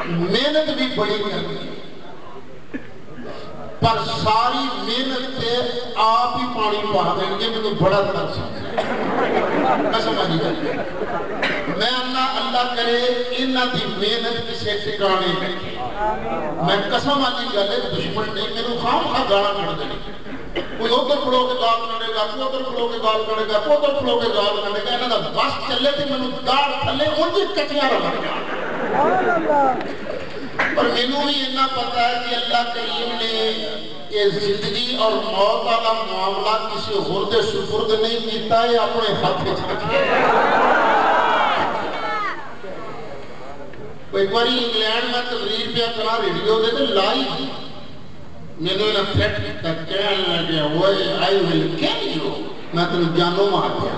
محنت بھی بڑی کرنی پر ساری محنت سے آپ ہی پانی پا دیں گے میں بڑا ترس قسم آجی کریں میں اللہ کرے انہاں دی محنت کسے ٹکانے بیٹھے میں قسم آجی کرے دشمن نہیں میرے خام خواہ گانا کر دیں کوئی ادھر پڑھو کے گال کرے گا کوئی ادھر پڑھو کے گال کرے گا کوئی ادھر پڑھو کے گال کرے گا انہاں دا بس چلے تھی میں داڑ تھلے انجی کچیاں رہا گیا پر میں نے بھی اتنا پتا ہے کہ اللہ کریم نے یہ زندگی اور موت والا معاملہ کسی غرد سپرد نہیں کیتا ہے اپنے ہاتھ میں رکھے ایک باری انگلینڈ میں تقریر پہ کرا ریڈیو دے تو لائی میں نے انہیں تھریٹ کیتا کہنے لگیا وہ I will kill you میں تنہیں جانوں مار دیا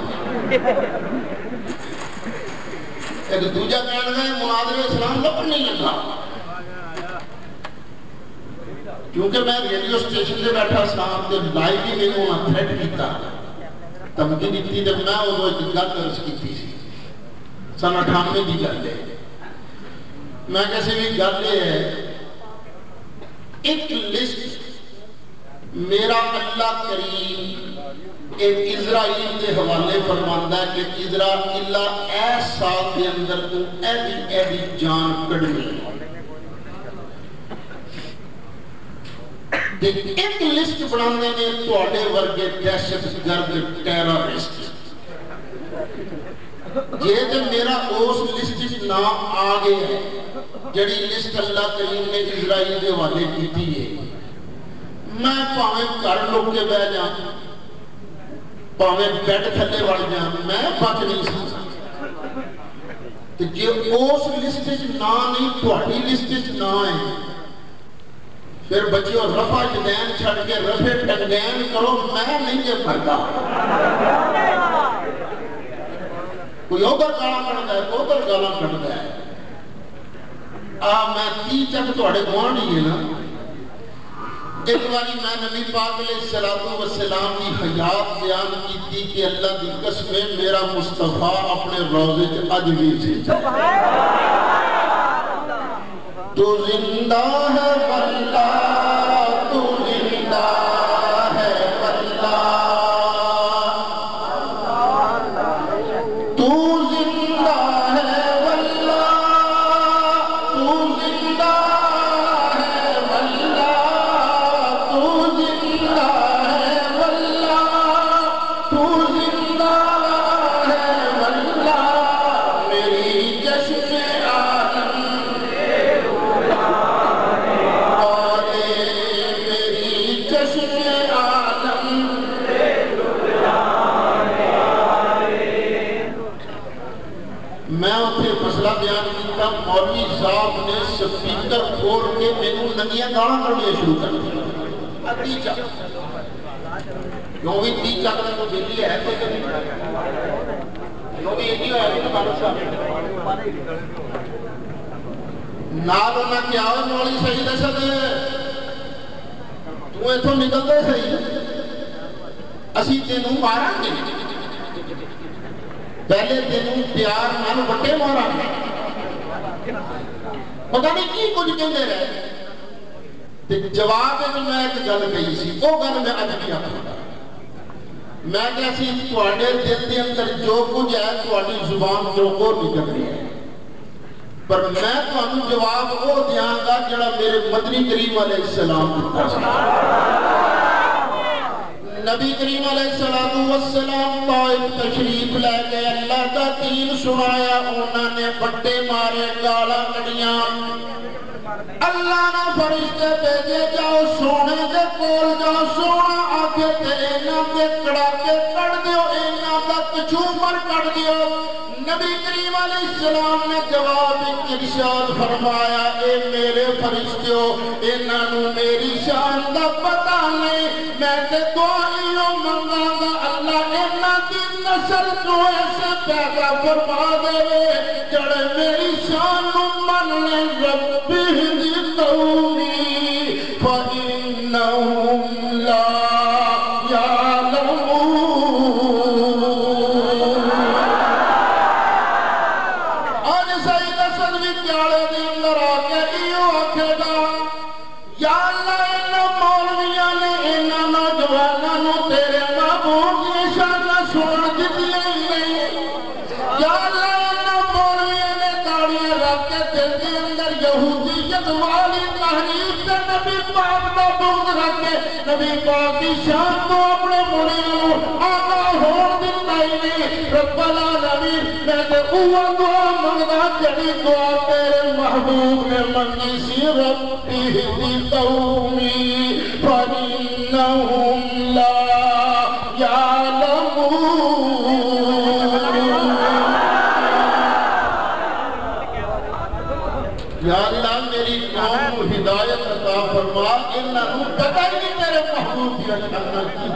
ایک دوجہ کہنے گئے مناظر اسلام لپن نہیں لگا کیونکہ میں ریڈیو سٹیشن سے بیٹھا ساتھ دے لائیو ہی میں نے انہیں تھریٹ کیتا تمکی دیتی جب میں وہ ایک گل درس کی تھی سن 98 کی گل ہے میں کیسے بھی گل ہے ایک لسٹ میرا اللہ کریم ایک اسرائیل کے حوالے فرماندہ ہے کہ اسرائیل ایس سال کے اندر تو ایدی جان کڑنی ایک لسٹ بڑھانے نے توڑے ورگے دہشت گرد ٹیررسٹ یہ جو میرا اس لسٹ نام آگے ہے جڑی لسٹ اللہ کریم نے اسرائیل کے والے کی تھی ہے میں پاویں کر لوگ کے بہ جاؤں پاویں بیڈ تھلے وڑ جاؤں میں بچ نہیں سکتا کہ جو اس لسٹ نہ نہیں توڑی لسٹ نہ ہے پھر بچیوں رفع جدین چھڑ کے رفع ٹنگین کرو میں نہیں یہ پڑھتا کوئی ادھر گالا کرتا ہے کوئی ادھر گالا کرتا ہے میں 30 تک توڑے گوان ہی ہے نا ایک باری میں نبی پاک علیہ السلام کی حیات بیان کی تھی کہ اللہ دی قسم میرا مصطفیٰ اپنے روزے کے اج بھی سے تو زندہ ہے واللہ تو زندہ ہے واللہ تو زندہ ہے واللہ تو زندہ ہے واللہ تو زندہ ہے واللہ تو زندہ ہے واللہ میری جشن عالم میں اتھے مسئلہ بیان کیتا مولوی صاحب نے سپیکر کھول کے مینوں ننگیاں گالاں کرنی شروع کر دیا ادھی چک کیوں بھی 30 چک میں تو دلی ہے تو کیوں بھی ایڈی ہویا تو مالک صاحب نال انہاں کیا ہوئے مولوی صحیح رسد تو ایتھوں نکل دے صحیح اسی تینوں مارا گے پہلے دنوں پیار نال بٹے مارا پتہ نہیں کی کچھ کہندے رہے جواب میں میں ایک گل کہی سی وہ گل میں اج بھی آپا میں کہا سی تواڈے دل دے اندر جو کچھ ہے تواڈی زبان جو کو نکل رہی ہے پر میں تانوں جواب وہ دیاں گا جڑا میرے مدنی کریم علیہ السلام دیتا نبی کریم علیہ السلام طائف تشریف لے گئے اللہ کا دین سنایا انہوں نے بٹے مارے گالا کڑیاں اللہ نے فرشتے بھیجے جاؤ سونے دے کول جاؤ سونا آگے تے اینا دے کڑا کے کڑ دیو اینا دا کچھومر کڑ دیو نبی کریم علیہ السلام نے جواب ارشاد فرمایا اے میرے فرشتیوں انہوں میری شان دا پتہ نہیں میں تے دعائیوں منگا گا اللہ انہوں کی نسل کو ایسے پیدا فرما دے جڑے میری شان من لے ربی دی قومی فإنہم لا آج صحیح نسل بھی پیارے دی اندر آکے ایو آکھے گا یا اللہ انہاں مولویاں نے انہاں نوجواناں نو تیرے محبوب کی شان سن دتیاں ہی نہیں یا اللہ انہاں مولویاں نے داڑیاں رکھ کے دل کے اندر یہودیت والی تحریف سے نبی پاک دا بغض رکھ کے نبی پاک کی شان کو اپنے منیوں آگاہ ہون دیتا ہی نہیں رب العالمین میں تے اوہ دعا منگا جڑی دعا تیرے محبوب نے منگی سی ربی ہدی قومی فَإِنَّهُمْ لَا يَعْلَمُونَ یا اللہ میری قوم کو ہدایت عطا فرما انہوں پتہ ہی نہیں تیرے محبوب کی اشارہ کی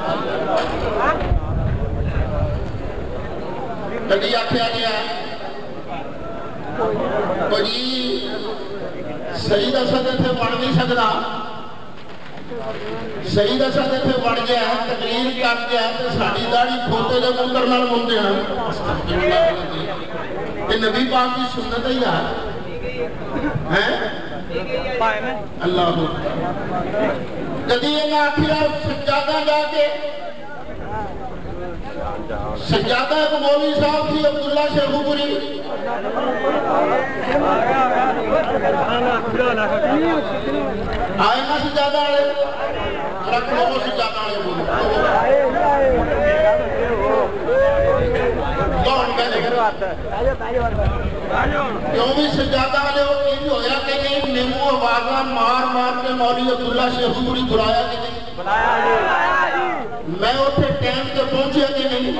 کدی آکھیا گیا بڑی سید اسد تھے بڑھ نہیں سکتا سید اسد تھے بڑھ گیا ہے تقریر کر گیا ہے تو ساڑی داڑی کھوتے جو مندر نال مندے ہیں کہ نبی پاک کی سنت ہے یار اللہ کدی یہ آخیا سجادہ جا کے سجادہ ایک مولوی صاحب تھی عبداللہ شیخو پوری آئے نا سجادہ آئے رکھ لوگوں سجادہ آئے بولو کون کہنے کیوں بھی سجادہ آئے وہ کی بھی ہویا کہ نہیں نیمو آوازہ مار مار کے مولوی عبداللہ شیخو پوری بلایا کہ نہیں میں اٹھے ٹائم سے پہنچے کہ نہیں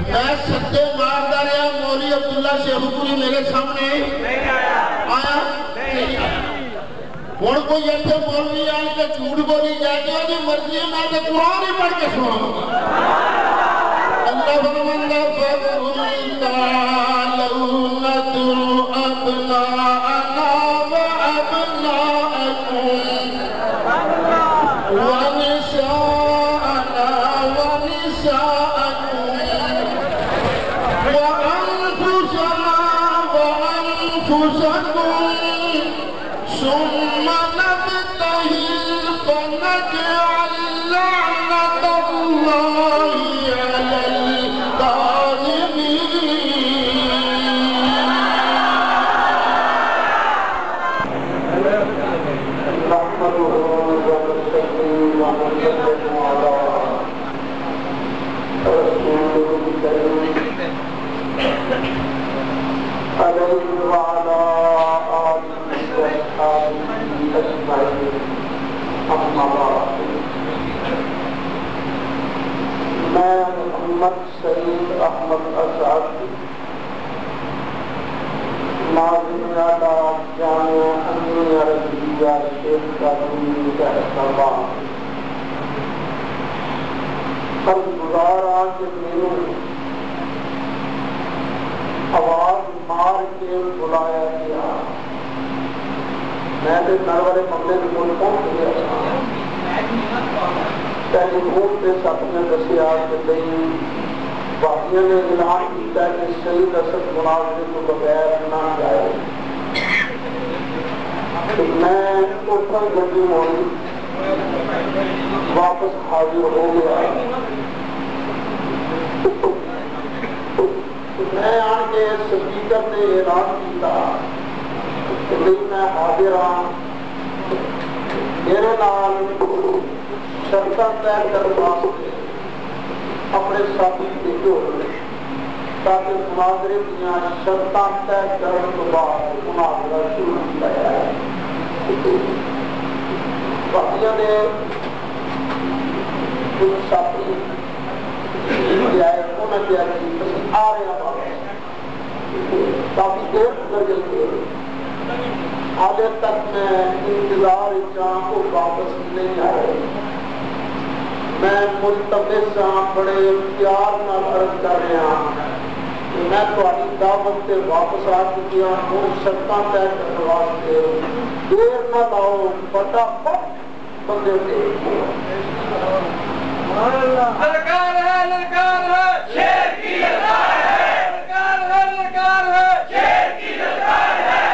میں سجدے ماردا رہا مولوی عبداللہ شیخو پوری میرے سامنے آیا نہیں آیا ہن کوئی ایسے مولوی آئے کہ جھوٹ بولی جائے کہ وہ مرضی میں تو قرآن ہی پڑھ کے سناؤں اللہ من فضل لعنت ابناءنا وابناءكم ونساءنا ونساءكم وأنفسنا وأنفسكم ثم نبتهل فنجعل لعنة الله على الكاذبين میں محمد سعید احمد اسعد ناظم اعلیٰ جامعہ امینیہ رضویہ شیخ قانونی کا احترام قرض گزارا کہ میروں آواز مار کے بلایا گیا میں نے نروڑے مملے کے مول پہنچ گیا پہلی بھوٹ پہ ساتھ میں دسیا کہ دئی باقیوں نے اعلان کیتا ہے کہ سید اسد مناظرے کو بغیر نہ جائے تو میں اوپر گڈی موڑی واپس حاضر ہو گیا میں آن کے سپیکر نے اعلان کیتا کہ میں حاضر ہوں میرے نام شرطاں طے کرنے واسطے اپنے ساتھی بھیجو تاکہ مناظرے دیا شرطاں طے کرنے کے بعد مناظرہ شروع کیا جائے باقیوں نے کچھ ساتھی جائے انہوں نے آ رہے ہیں کافی دیر گزر گئی آگے تک میں انتظار جہاں کو واپس نہیں آئے میں ملتمس جہاں بڑے پیار نال عرض کر رہا کہ میں تہاڈی دعوت سے واپس آ چکی ہوں شرطاں طے کرنے واسطے دیر نہ لاؤ فٹافٹ بندے دے للکار ہے شیر کی للکار ہے للکار ہے شیر کی للکار ہے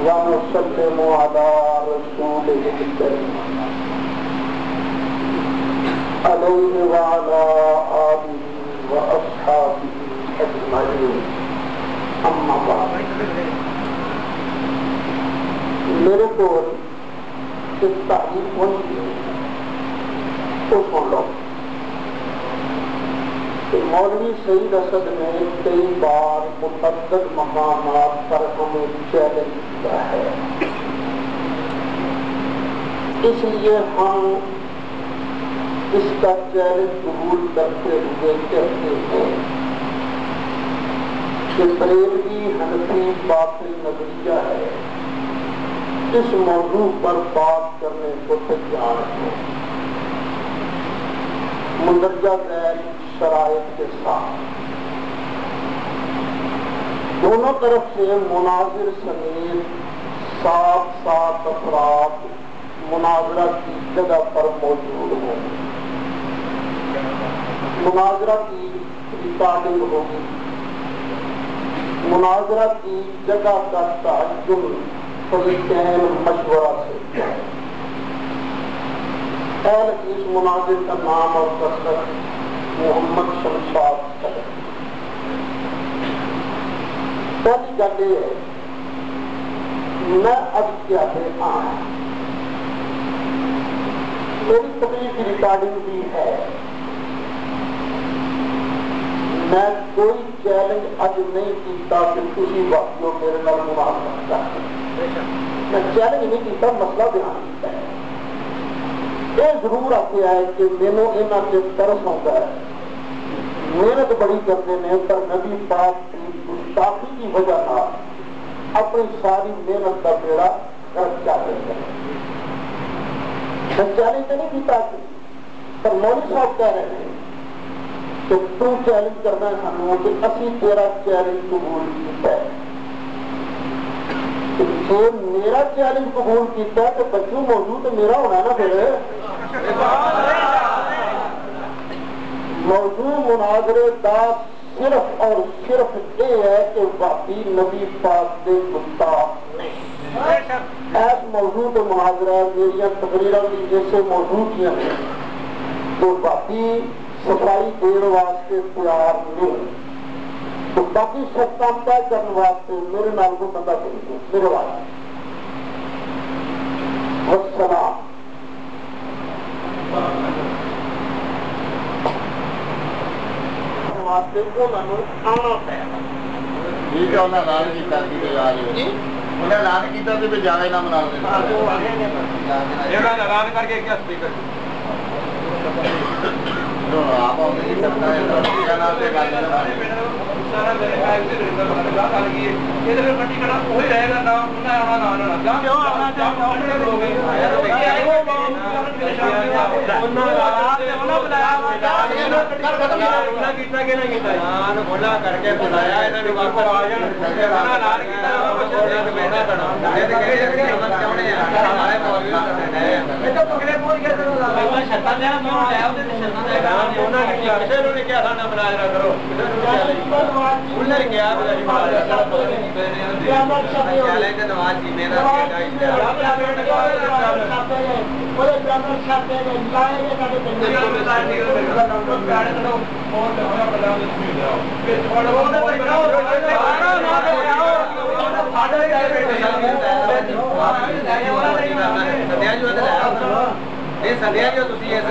ونسلم على رسوله الكريم عليه وعلى آله وأصحابه أجمعين أما بعد میرے کو ایک تعلیم پہنچی ہے تو سن لو کہ مولوی سعید اسد نے کئی بار متعدد مقامات پر ہمیں چیلنج کیا ہے، اس لیے ہم اس کا چیلنج قبول کرتے ہوئے کہتے ہیں کہ بریلوی حنفی باطل نظریہ ہے، اس موضوع پر بات کرنے کو تیار ہے مندرجہ ذیل شرائط کے ساتھ۔ دونوں طرف سے مناظر سمیت 7 افراد مناظرہ کی جگہ پر موجود ہوں۔ مناظرہ کی ریکارڈنگ ہوگی، مناظرہ کی جگہ کا تعین فریقین مشورہ سے کیا ہے۔ اہل اس مناظر کا نام اور کثرت محمد شمشاد صدر۔ پہلی گل یہ ہے میں اب کیا میری تقریر کی ریکارڈنگ بھی ہے، میں کوئی چیلنج اج نہیں کیتا کہ کسی وقت جو میرے نال مناظرہ کرتے، میں چیلنج نہیں کیتا، مسئلہ بیان کیتا ہے۔ یہ ضرور آتے ہے کہ مینوں انہاں سے ترس آتا ہے، محنت بڑی کرتے ہیں پر نبی پاک کی گستاخی کی وجہ سے اپنی ساری محنت کا بیڑا غرق جاتے ہیں۔ میں چیلنج نہیں کیتا پر مولوی صاحب کہہ رہے ہیں کہ تو چیلنج کرنا ہے ہمیں کہ اسی تیرا چیلنج قبول کیتا ہے۔ جو میرا چیلنج قبول کیتا ہے تو بچوں موضوع تو میرا ہونا ہے نا۔ پھر موضوع مناظرے دا صرف اور صرف یہ ہے کہ واقعی نبی پاک دے گستاخ نہیں۔ ایس موضوع تو مناظرہ میری تقریروں کی جیسے موضوع کیا ہے تو واقعی صفائی دین واسطے تیار نہیں، تو باقی سب طے کرنے واسطے میرے نال کو بندہ چاہیے میرے واسطے۔ والسلام۔ واسطے انہوں آنا پڑے ٹھیک ہے، انہیں اعلان کیتا کہ انہیں اعلان کیتا کہ جانا ہی نہ منا دیں، اعلان کر کے کیا سپیکر آپ نہیں سکتا ہے کیا نام سے گالی سارا میرے خیال سے گل کی ہے یہ تو پٹی کڑا وہی رہے گا نام انہیں آنا نہ کیوں آنا چاہتے لوگ بولا کر کے بلایا سدیا جو تھی اس گل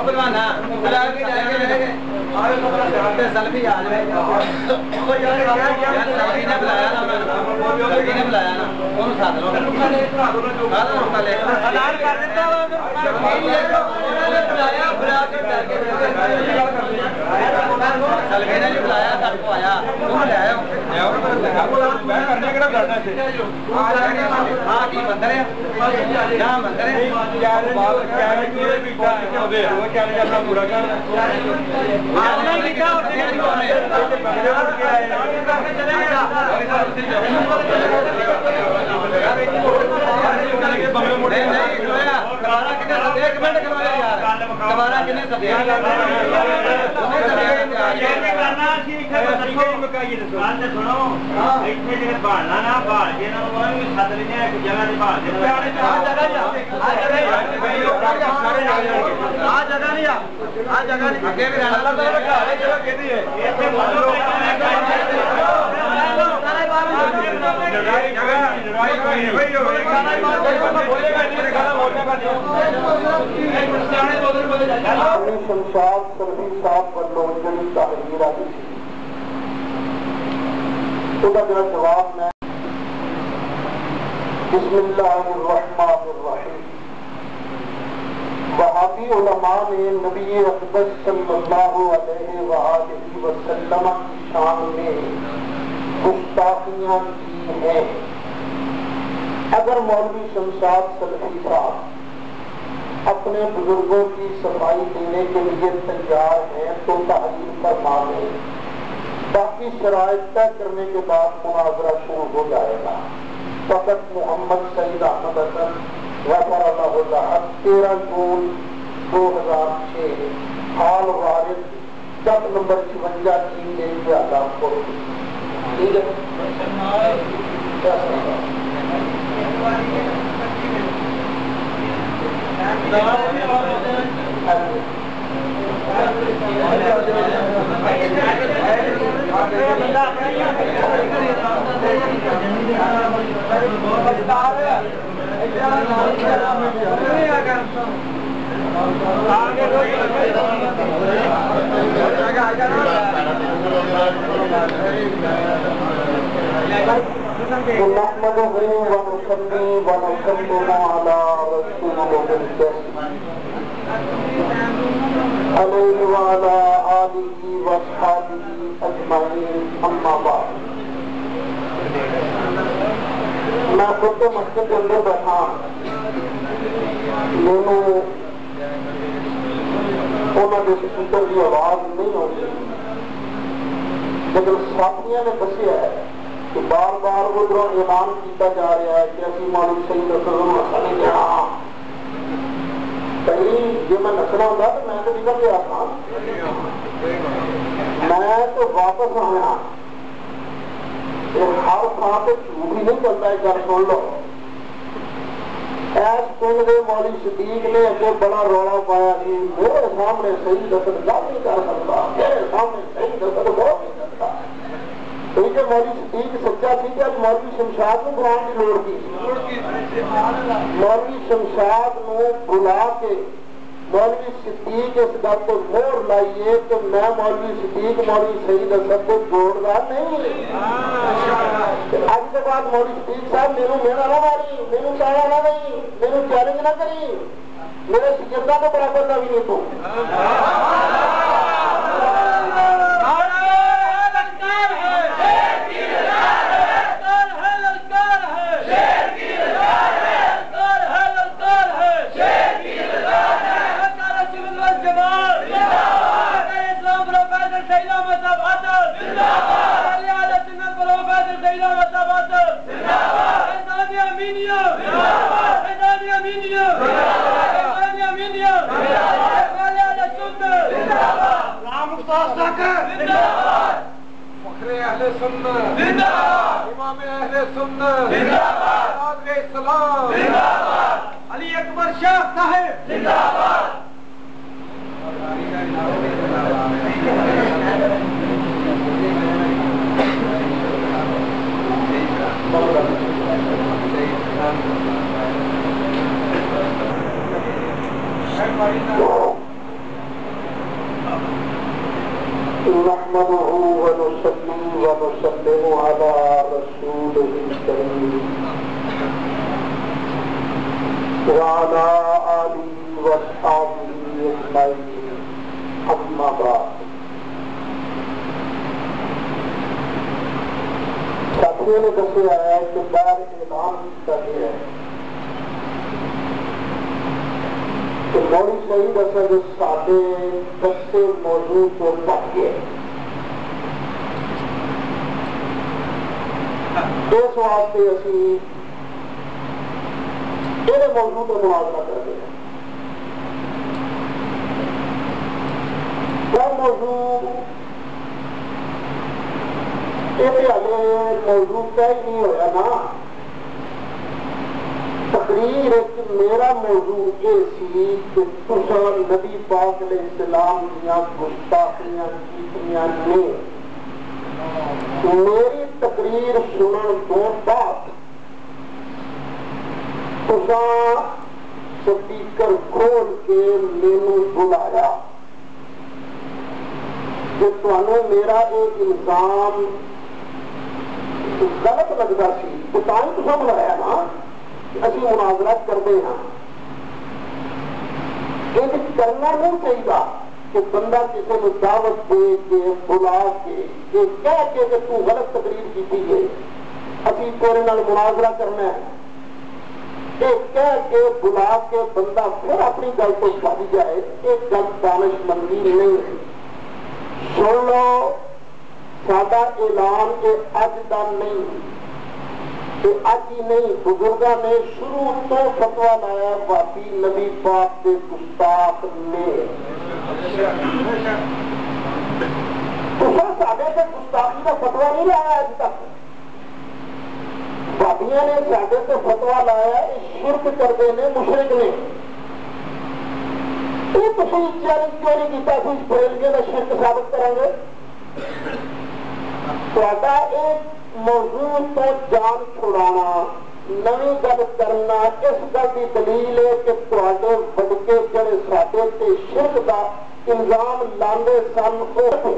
بلوانا سلفی آ جائے نے بلایا نا ساتھ لو بلایا شمشاد سلفی صاحب بلوں جنی تحریر آتی تو کا میرا جواب میں بسم اللہ الرحمن الرحیم وہابی علماء نے نبی اقدس صلی اللہ علیہ وآلہ وسلم کی شان میں گستاخیاں کی ہیں. اگر مولوی شمشاد سلفی صاحب اپنے بزرگوں کی صفائی دینے کے لیے تیار ہیں تو تحریر فرما لیں. باقی شرائط طے کرنے کے بعد مناظرہ شروع ہو جائے گا. فقط محمد سعید احمد حسن غفر اللہ اللہ 13 جون 2006 حال وارد ڈک نمبر 56 3 دن کے آداب کو. ٹھیک ہے نحمده ونصلي ونسلم على رسوله عليه وعلى آله وأصحابه أجمعين أما بعد. میں خود تو مسجد کے اندر بیٹھا دونوں کے سپیکر کی آواز نہیں ہوتی لیکن ساتھیوں نے دسیا ہے کہ بار بار ادھر اعلان کیا جا رہا ہے کہ اسی مولوی سعید اصغر نسل دینا کہیں جی میں نسنا ہوتا تو میں تو نکل گیا تھا. میں تو واپس آیا ہر تھان پہ جھوٹ ہی نہیں چلتا ہے. گھر سن لو ایس پنڈ کے مولوی صدیق نے اگے بڑا رولا پایا کہ میرے سامنے سعید اصغر گل نہیں کر سکتا, میرے سامنے سعید اصغر بہت نہیں سکتا. کیونکہ مولوی صدیق سچا سی کہ مولوی شمشاد کو بلانے کی لوڑ کی. مولوی شمشاد کو بلا کے مولوی صدیق اس گل کو مہر لائیے کہ میں مولوی صدیق مولوی سعید اصغر کو جوڑنا نہیں. اج کے بعد مولوی صدیق صاحب میرے میرا نہ ماری, میرے چایا نہ نہیں, میرے چیلنج نہ کری, میرے شگرداں کے برابر کا بھی نہیں. تو امام اہل سنت علی اکبر شاہ صاحب زندہ باد. نحمده ونصلي ونسلم على رسوله الكريم وعلى آله وأصحابه أجمعين أما بعد. ساتھی یہ نے دسیا ہے کہ بار اعلان کیا ہے کہ مولوی صحیح دسا جو سارے دسے موضوع کو پک گئے اس واسطے اسی یہ موضوع کو مناظرہ کرتے ہیں. وہ موضوع یہ ہلے موضوع طے نہیں ہوا نا. تقریر میرا موضوع یہ سی کہ تساں نبی پاک علیہ السلام دیا گستاخیاں کیتیاں نے. میری تقریر سنن تو بعد تساں سپیکر کھول کے مینوں بلایا کہ تمہیں میرا ایک الزام غلط لگتا سی تو تساں بلایا نا اسی مناظرہ کرتے ہیں. یہ کرنا نہیں چاہیے کہ بندہ کسی کو دعوت دے کے بلا کے یہ کہہ کے کہ تو غلط تقریر کی ہے اسی تیرے نال مناظرہ کرنا ہے یہ کہہ کے بلا کے بندہ پھر اپنی گل کو بھج جائے ایک گل دانش مندی نہیں ہے. سن لو سادہ اعلان کے اج کا نہیں اج ہی نہیں بزرگاں نے شروع تو فتویٰ لایا وہابی نبی پاک کے گستاخ نے. ساڈے سے گستاخی کا فتویٰ نہیں لایا اج تک. وہابیاں نے ساڈے سے فتویٰ لایا شرک کرتے ہیں مشرک نے. یہ تسی چیلنج کیوں نہیں کیتا سی بریلویوں کا شرک ثابت کریں گے. تہاڈا ایک موضوع تو جان چھڑانا نویں گل کرنا اس گل کی دلیل ہے کہ تہاڈے وڈکے جڑے ساڈے تے شرک دا الزام لاندے سن او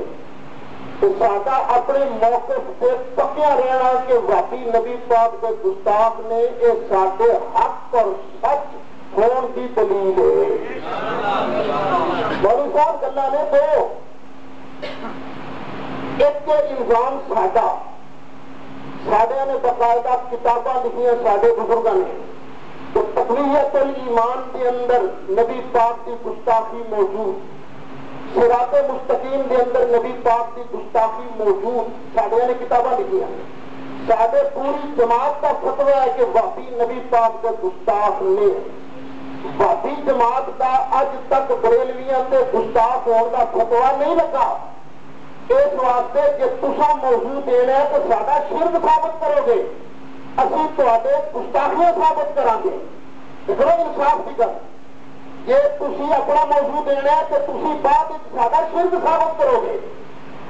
ساڈا اپنے موقف سے پکیا رہنا کہ وہابی نبی پاک کے گستاخ نے یہ ساڈے حق اور سچ ہون کی دلیل ہے. مولوی صاحب گلاں نے دو ایک الزام ساڈا ساڈے نے باقاعدہ کتاباں لکھیاں ساڈے بزرگاں نے تو تقویت الایمان کے اندر نبی پاک کی گستاخی موجود صراط مستقیم کے اندر نبی پاک کی گستاخی موجود ساڈے نے کتاباں لکھیاں. ساڈے پوری جماعت کا فتویٰ ہے کہ وہابی نبی پاک کے گستاخ نے. وہابی جماعت کا اج تک بریلویاں سے گستاخ ہونے کا فتویٰ نہیں لگا. اس واسطے کہ تساں موضوع دینا ہے تو ساڈا شرک ثابت کرو گے اسی تہاڈے گستاخیاں ثابت کریں گے. دیکھو انصاف کی گل جے تسی اپنا موضوع دینا ہے تو تسی بعد ساڈا شرک ثابت کرو گے.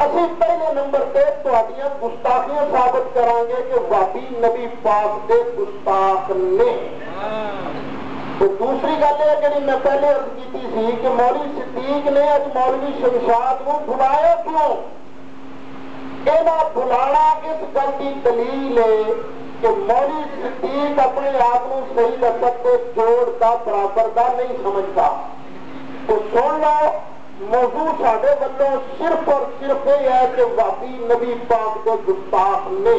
اسی پہلے نمبر پہ تہاڈیاں گستاخیاں ثابت کریں گے کہ وہابی نبی پاک دے گستاخ نے. تو دوسری گل یہ کہ میں پہلے عرض کی سی کہ مولوی صدیق نے اج مولوی شمشاد کو بلایا کیوں. یہ بلانا اس گل کی دلیل ہے کہ مولوی صدیق اپنے آپ کو صحیح لفظ کے جوڑ کا برابر کا نہیں سمجھتا. تو سن لو موضوع ساڈے والوں صرف اور صرف یہ ہے کہ وہابی نبی پاک کے گستاخ نے.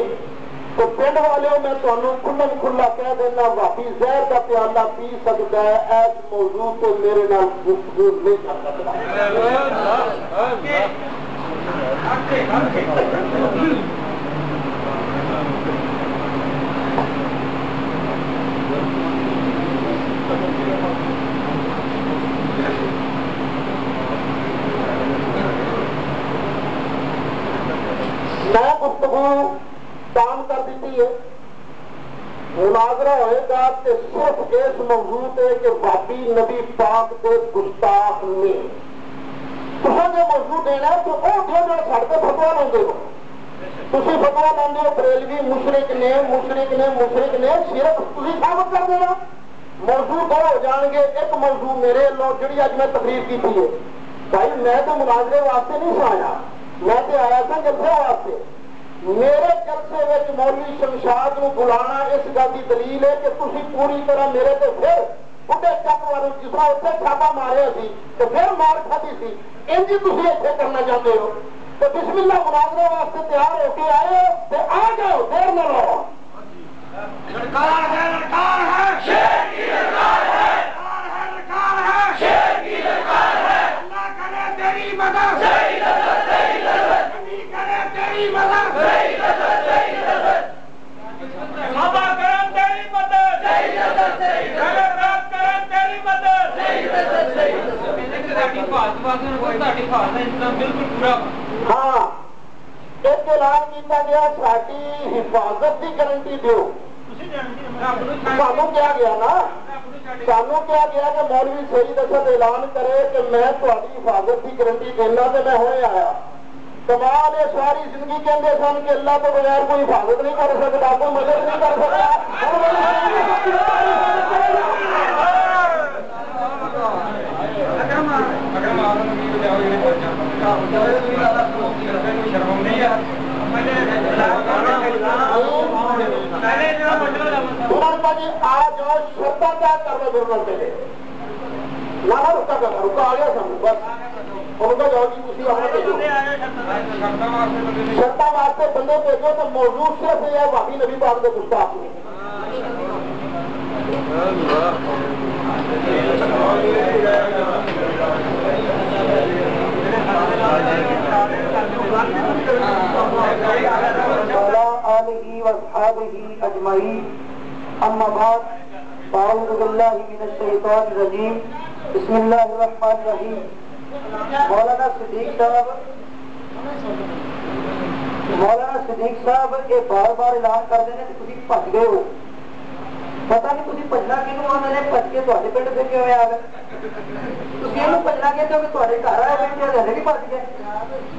تو پنڈ والے میں تمہیں کھلم کھلا کہہ دینا وہابی زہر کا پیالہ پی سکتا ہے ایس موضوع تو میرے نال گفتگو نہیں کر سکتا. میں گفتگو کام کر دیتی ہے. مناظرہ ہوئے گا کہ صرف اس موضوع ہے کہ وہابی نبی پاک کے گستاخ نے. تساں جو موضوع دینا ہے تو وہ جو ساڈے تے فتویٰ لاندے ہو. تسی فتویٰ لاندے ہو بریلوی مشرک نے مشرک نے مشرک نے صرف تسی ثابت کر دینا. موضوع دو ہو جان گے. ایک موضوع میرے لو جڑی اج میں تقریر کی تھی بھائی میں تو مناظرے واسطے نہیں آیا میں تو آیا تھا جلسے واسطے. میرے جلسے میں مولوی شمشاد کو بلانا اس گل کی دلیل ہے کہ تسی پوری طرح میرے تو پھر بڑھے چک والوں جس طرح اتنے چھاپا ماریا سی تو پھر مار کھاتی سی انج تسی اتنے کرنا چاہتے ہو. تو بسم اللہ مناظرے واسطے تیار ہو کے آئے تو آ جاؤ، دیر نہ لو. لڑکار ہے لڑکار ہے شیر کی لڑکار ہے، لڑکار ہے لڑکار ہے شیر کی لڑکار ہے. اللہ کرے تیری مدد، صحیح نظر صحیح نظر، نبی کرے تیری مدد، صحیح نظر صحیح نظر، صحابہ کرم تیری مدد، صحیح نظر صحیح نظر، رات کرم تیری مدد، صحیح نظر صحیح نظر. بالکل پورا ہاں ایک اعلان کیا گیا ساری حفاظت کی گارنٹی دو. سانو کیا گیا نا، سانو کیا گیا کہ مولوی سید اسد اعلان کرے کہ میں تھوڑی حفاظت کی گارنٹی دینا تو میں ہونے آیا. کمال ہے ساری زندگی کہتے سن کہ اللہ تو بغیر کوئی حفاظت نہیں کر سکتا، کوئی مدد نہیں کر سکتا. جی آ جاؤ شرطا کیا کر رہے گورنر پہلے نہ رکا کر رکا آ گیا سن بس ان کا جاؤ جی کسی وہاں بھیجو شرطا واسطے بندے بھیجو تو موضوع صرف ہے واقعی نبی پاک کے گستاخ میں. آلہ واصحابہ اجمعین. اما بعد فاعوذ باللہ من الشیطان الرجیم. بسم اللہ الرحمن الرحیم. مولانا صدیق صاحب یہ بار بار اعلان کرتے ہیں کہ تسی بھج گئے ہو. پتا نہیں تسی بھجنا کینوں آنے نے بھج کے تواڈے پنڈ سے کیوں آ گئے. تسی اینوں بھجنا کہتے ہو کہ تواڈے گھر آئے بیٹھے ہلے بھی بھج گئے.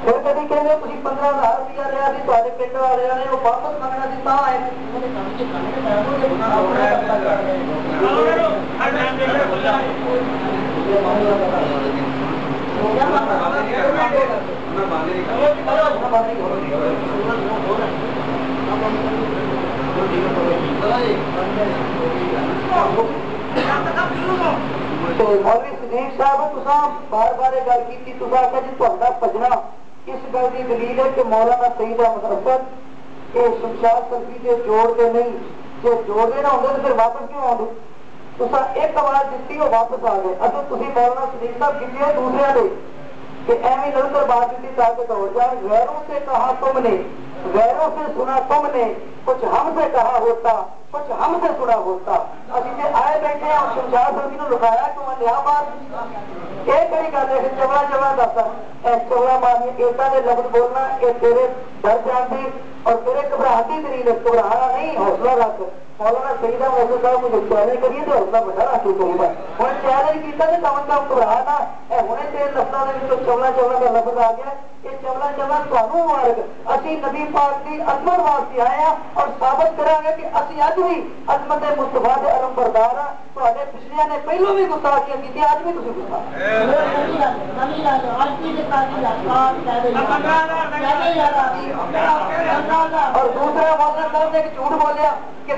پھر کدی کہندے تسی 15,000 روپیہ لیا سی تواڈے پنڈ والے نے وہ واپس منگنا سی تاں آئے. مولوی صدیق صاحب تساں بار بار گل کی تساں آخیا جی تہاڈا بھجنا اس گل کی دلیل ہے کہ مولانا سید احمد حسن یہ شمشاد صفی کے جوڑ کے نہیں، جی جوڑ کے نہ ہوندے تو پھر واپس کیوں آؤندے. تساں ایک آواز دیتی ہو واپس آ گئے. اچھا تسی مولانا صدیق صاحب کیتے ہو دوسرے دے کہ ایویں لڑ کر بات دیتی تاکہ دوڑ جائے. غیروں سے کہا تم نے، غیروں سے سنا تم نے، کچھ ہم سے کہا ہوتا، کچھ ہم سے سنا ہوتا. ابھی سے آئے بیٹھے ہیں اور شمشاد صفی نے لکھایا کہ وہ نیا بات یہ کہی گل ہے کہ چوڑا چوڑا دسا چوڑا مارنی ایسا نے لفظ بولنا کہ تیرے ڈر جاتی اور تیرے گھبراہٹی دلیل ہے. گھبرانا نہیں، حوصلہ رکھ. مولانا سید احمد صاحب مجھے چیلنج کریے تو حوصلہ بڑا رکھے کہیں بار ہوں چیلنج کیا کہ کم گھبرانا ہوں تیرے لفظوں کے چولا چولا کا لفظ آ گیا. یہ چولا چولا تمہیں مبارک. اسی نبی پاک کی عظمت واسطے آئے ہیں اور ثابت کریں گے کہ اسی اج بھی عظمت مصطفیٰ کے علم بردار ہاں. تھوڑے پچھلے نے پہلو بھی گستاخیاں کی اج بھی تھی گستاخ. اور دوسرا مولانا صاحب نے جھوٹ بولیا کہ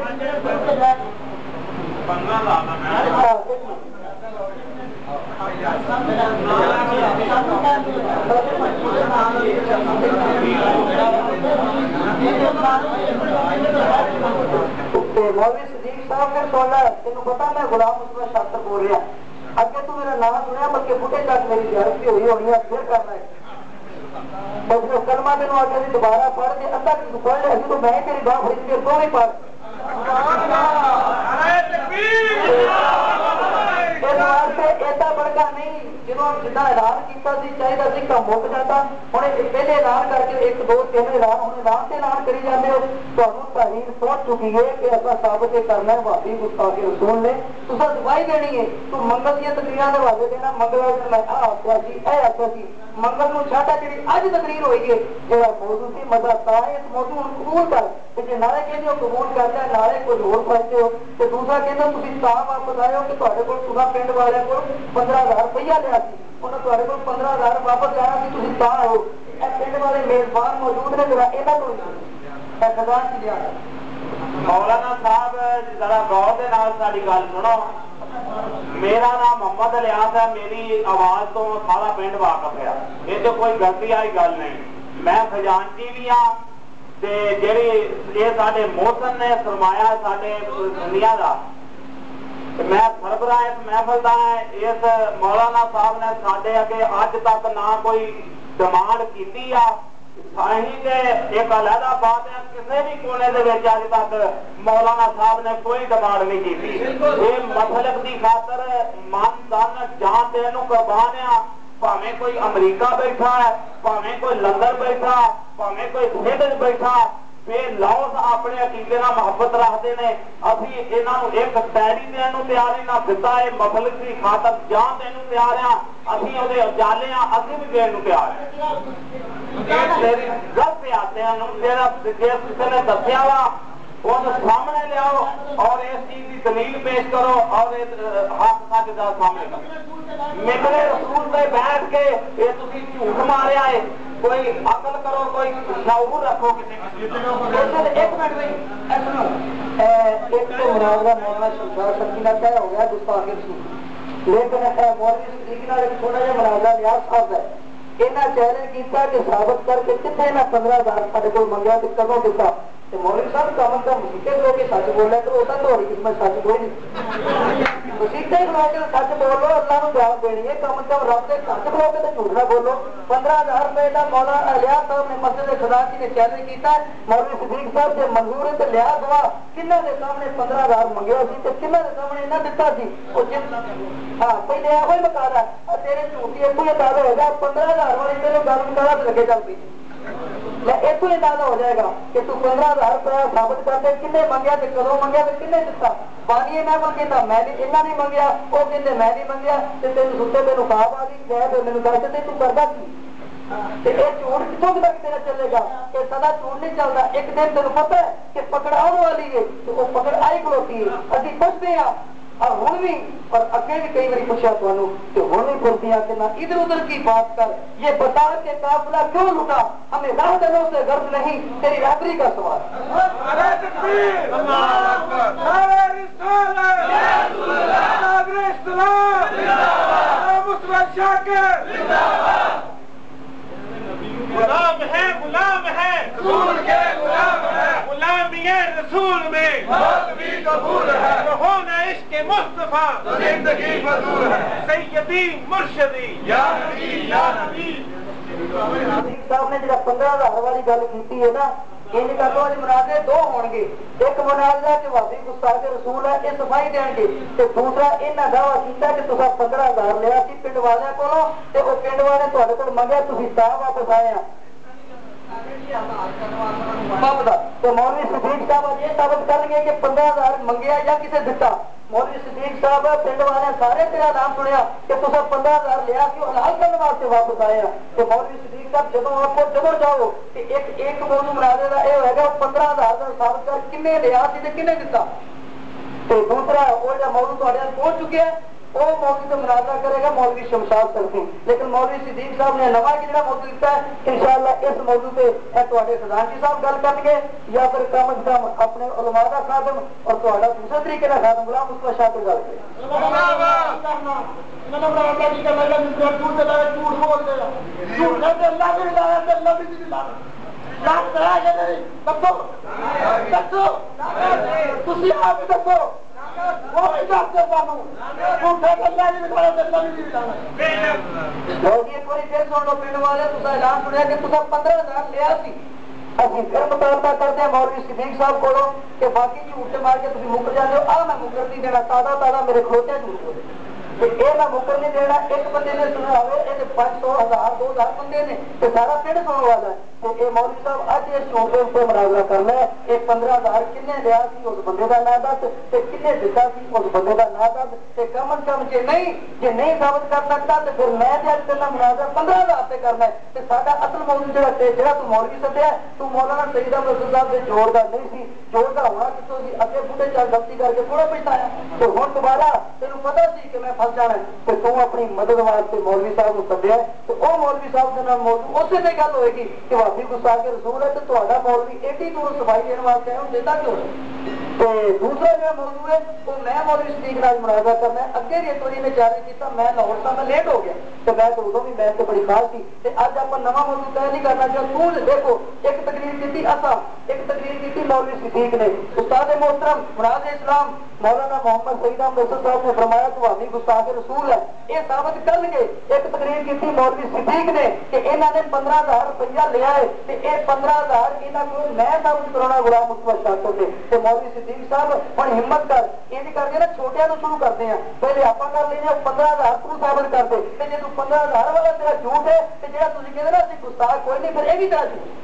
مولوی صدیق صاحب نے سونا تینوں پتا میں غلام عثمان شاطر بول رہا. اگے تو میرا نام سنیا بلکہ بوٹے تک میری زیارت بھی ہوئی ہونی ہے. پھر کرنا ہے کلمہ تینوں آگے دوبارہ پڑھ کے ادا پڑھ لیا تو میں تیری بات ہوئی تھی تو بھی پڑھ. ایسا بڑکا نہیں جنہوں جتنا اعلان کیا چاہیے سی کام مک جاتا. ہوں پہلے اعلان کر کے 1 2 3 اعلان ہوں اعلان سے اعلان کری جاتے ہو. تمہیں تحریر پہنچ چکی ہے کہ ایسا ثابت یہ کرنا ہے واقعی گستاخ رسول نے. تو دوائی دینی ہے تو منگل دیا تقریر کے حوالے دینا. منگل میں آخیا سی اے آخیا سی منگل کو چھاٹا جی اج تقریر ہوئی ہے جہاں موضوع سی مزہ تا ہے اس موضوع قبول کر کہ جی نعرے کہتے ہو قبول کرتا ہے نعرے کچھ اور پہنچتے ہو. تو دوسرا کہتے ہو تھی تا واپس آئے ہو کہ تے کو صبح پنڈ والے کو 15,000 روپیہ لیا سی انہیں تے کو 15,000 واپس لینا سی تھی تا ہو. پنڈ والے میزبان موجود نے ذرا یہاں کو خزان کی لیا. مولانا صاحب ذرا غور کے نال ساری گل سنو. میرا نام محمد الیاس ہے. میری آواز تو سارا پنڈ واقف ہے. یہ تو کوئی غلطی والی گل نہیں. میں خزانچی بھی ہاں تے جڑی یہ ساڈے محسن نے سرمایا ساڈے دنیا دا میں سربراہ اس محفل دا ہے اس مولانا صاحب نے ساڈے اگے اج تک نہ کوئی ڈیمانڈ کیتی آ ایک علیحدہ بات ہے کسی بھی کونے دے وچ اج تک مولانا صاحب نے کوئی ڈیمانڈ نہیں کی یہ مطلب دی خاطر من دن جان تینوں قربان ہے پاویں کوئی امریکہ بیٹھا ہے پاویں کوئی لندن بیٹھا پاویں کوئی سویڈن بیٹھا بے لوز اپنے عقیدے نال محبت رکھتے ہیں ابھی انہاں نوں ایک پیڑی دین نوں تیار نہ دتا ہے مخلوق دی خاطر جان دین نوں تیار ہیں اسی اودے اجالے ہیں اسی بھی دین نوں تیار ہیں گل پہ آتے ہیں میرا جس کسی نے دسیا وا اس سامنے لیاؤ اور اس چیز کی دلیل پیش کرو اور حق سچ دا سامنے کرو میرے رسول پہ بیٹھ کے یہ تسی جھوٹ ماریا ہے کوئی عقل کرو کوئی شعور رکھو کسی ایک منٹ نہیں ایک تو مناظرہ مولانا شمشاد سکینہ طے ہو گیا گستاخ رسول لیکن مولوی صدیق نال ایک چھوٹا جہا مناظرہ ریاض صاحب ہے انہاں چیلنج کیتا کہ ثابت کر کے کتنے نہ 15,000 ساڈے کول منگیا تے کدوں دتا تے مولوی صاحب کم مسیحے لوگ سچ بولے تو وہ تھوڑی قسمت سچ کوئی نہیں مسیحے لوگ سچ بولو اللہ نو جواب دینی ہے کم رب کے سچ بولو تے جھوٹ نہ بولو 15,000 روپے کا مولانا الیاس صاحب نے مسجد خزانچی نے چیلنج کیتا مولوی صدیق صاحب سے منظور ہے تے لیا دوا کنہ دے سامنے 15,000 منگیا سی تے کنہ دے سامنے نہ دتا سی او جن ہاں پہلے وہی بتا رہا تیرے جھوٹی اتو اندازہ ہو گیا 15,000 والی تیرے گل کرا تے لگے چل پی اتو اندازہ ہو جائے گا کہ تو 15,000 روپیہ ثابت کر دے کنے منگیا تے کدوں منگیا تے کنے دتا بانی میں منگیا میں نے انہاں نہیں منگیا وہ کہندے میں نہیں منگیا تے تینوں ستے تینوں خواب آ گئی گئے تے مینوں دس تے تو کردا کی تے اے جھوٹ کتوں تک تیرا چلے گا کہ سدا جھوٹ نہیں چلدا ایک دن تینوں پتہ ہے کہ پکڑ آنے والی ہے تو وہ پکڑ آئی کھلوتی ہے اسی پوچھتے ہیں اور ہوں بھی اور اگے بھی کئی بار پوچھا تمہوں کہ ہوں بھی پوچھتی ہیں کہ نہ ادھر ادھر کی بات کر یہ بتا کہ قافلہ کیوں لٹا ہمیں راہ دنوں سے غرض نہیں تیری رہبری کا سوال غلام ہے غلام ہے رسول کے غلام ہے غلامی رسول میں موت بھی قبول ہے ہونا عشق مصطفیٰ تو زندگی فضول ہے سیدی مرشدی یا نبی یا نبی صاحب نے جب 15,000 والی گل کی ہے نا ان کا تو مناظرے دو ہون گے ایک مناظرہ کہ وحی گستاخ رسول ہے یہ صفائی دین گے تے دوسرا انہاں دعویٰ کیتا کہ تساں 15,000 لیا سی پنڈ والے کولوں تے او پنڈ والے تہاڈے کول منگیا تسی تا واپس آئے ہیں تو مولوی صدیق صاحب یہ ثابت کر گئے کہ 15,000 منگیا یا کسے دتا مولوی صدیق صاحب پنڈ والے سارے تیرا نام سنیا کہ تساں 15,000 لیا کہ حلال کرنے واسطے واپس آئے ہیں تو مولوی صدیق صاحب جدوں آپ کو جدوں جاؤ کہ ایک موضوع مناظرے دا اے ہوئے گا 15,000 کا ثابت کر کنے لیا سی تے کنے دتا تے دوسرا وہ جا موضوع تہاڈے نال پہنچ چکے ہیں وہ موضوع سے مناظرہ کرے گا مولوی شمشاد سلفی لیکن مولوی صدیق صاحب نے نواں کی جڑا موضوع دیتا ہے انشاءاللہ اس موضوع پہ تہاڈے خزانچی صاحب گل کرن گے یا پھر کم از کم اپنے علماء دا خادم اور تہاڈا دوسرے طریقے دا خادم غلام مصطفی شاہ گل کرے مولوی صدیق صاحب کو کہ باقی جھوٹ مار کے تم مکر جاتے ہو میں مکر نہیں دینا تازہ تازہ میرے کھوتے جھوٹ یہ میں مکر نہیں دینا ایک بندے نے سنا ہوئے 500 1000 2000 بندے نے سارا پنڈ سننے والا ہے تو یہ مولوی صاحب اج اس جھوٹ کے اوپر مناظرہ کرنا ہے یہ 15,000 کنے لیا سی اس بندے کا نام دس کنے دتا سی اس بندے کا نام دس کم از کم جی نہیں ثابت کر سکتا تو پھر میں کرنا مناظرہ 15,000 سے کرنا ہے سارا اصل موضوع جہاں تو مولوی سدیا تو مولانا سید احمد رسول صاحب سے جوڑ کا نہیں سی جوڑ کا ہونا کتوں سی اگے بوٹے چل غلطی کر کے تھوڑا پچھتایا تو ہوں دوبارہ تینوں پتا سی کہ میں پھنس جانا ہے تو تم اپنی مدد واسطے مولوی صاحب کو سدیا تو وہ مولوی صاحب کے نام موضوع اسی سے گل ہوئے گی کہ وحی گستاخ رسول ہے تو تہاڈا مولوی ایڈی دور صفائی دینے واسطے ہے دیتا کیوں ہے تو دوسرا جو موضوع ہے وہ میں مولوی صدیق نال مناظرہ کرنا ہے اگے بھی ایک بار میں چیلنج کیتا میں لاہور صاحب میں لیٹ ہو گیا تو تو میں تو ادو بھی میں تو بڑی خاص تھی اج آپ نواں موضوع طے نہیں کرنا چاہیے تو دیکھو ایک تقریر کی اصا ایک تقریر کی مولوی صدیق نے استاد محترم مراد اسلام مولانا محمد سعید احمد صاحب نے فرمایا تو ہمیں گستاخ رسول ہے یہ ثابت کر گے ایک تقریر کی مولوی صدیق نے کہ انہوں نے 15,000 روپیہ لیا ہے کہ یہ 15,000 انہوں کو میں ثابت کرانا غلام مصطفیٰ شاہ سے کہ مولوی صدیق صاحب ہوں ہمت کر یہ بھی کرتے نا چھوٹے تو شروع کرتے ہیں پہلے آپ کر لینا 15,000 تو ثابت کر دے جی 15,000 والا تیرا جھوٹ ہے تو جہاں تھی کہتے نا گستاخ کوئی نہیں پھر یہ بھی تیرا جھوٹ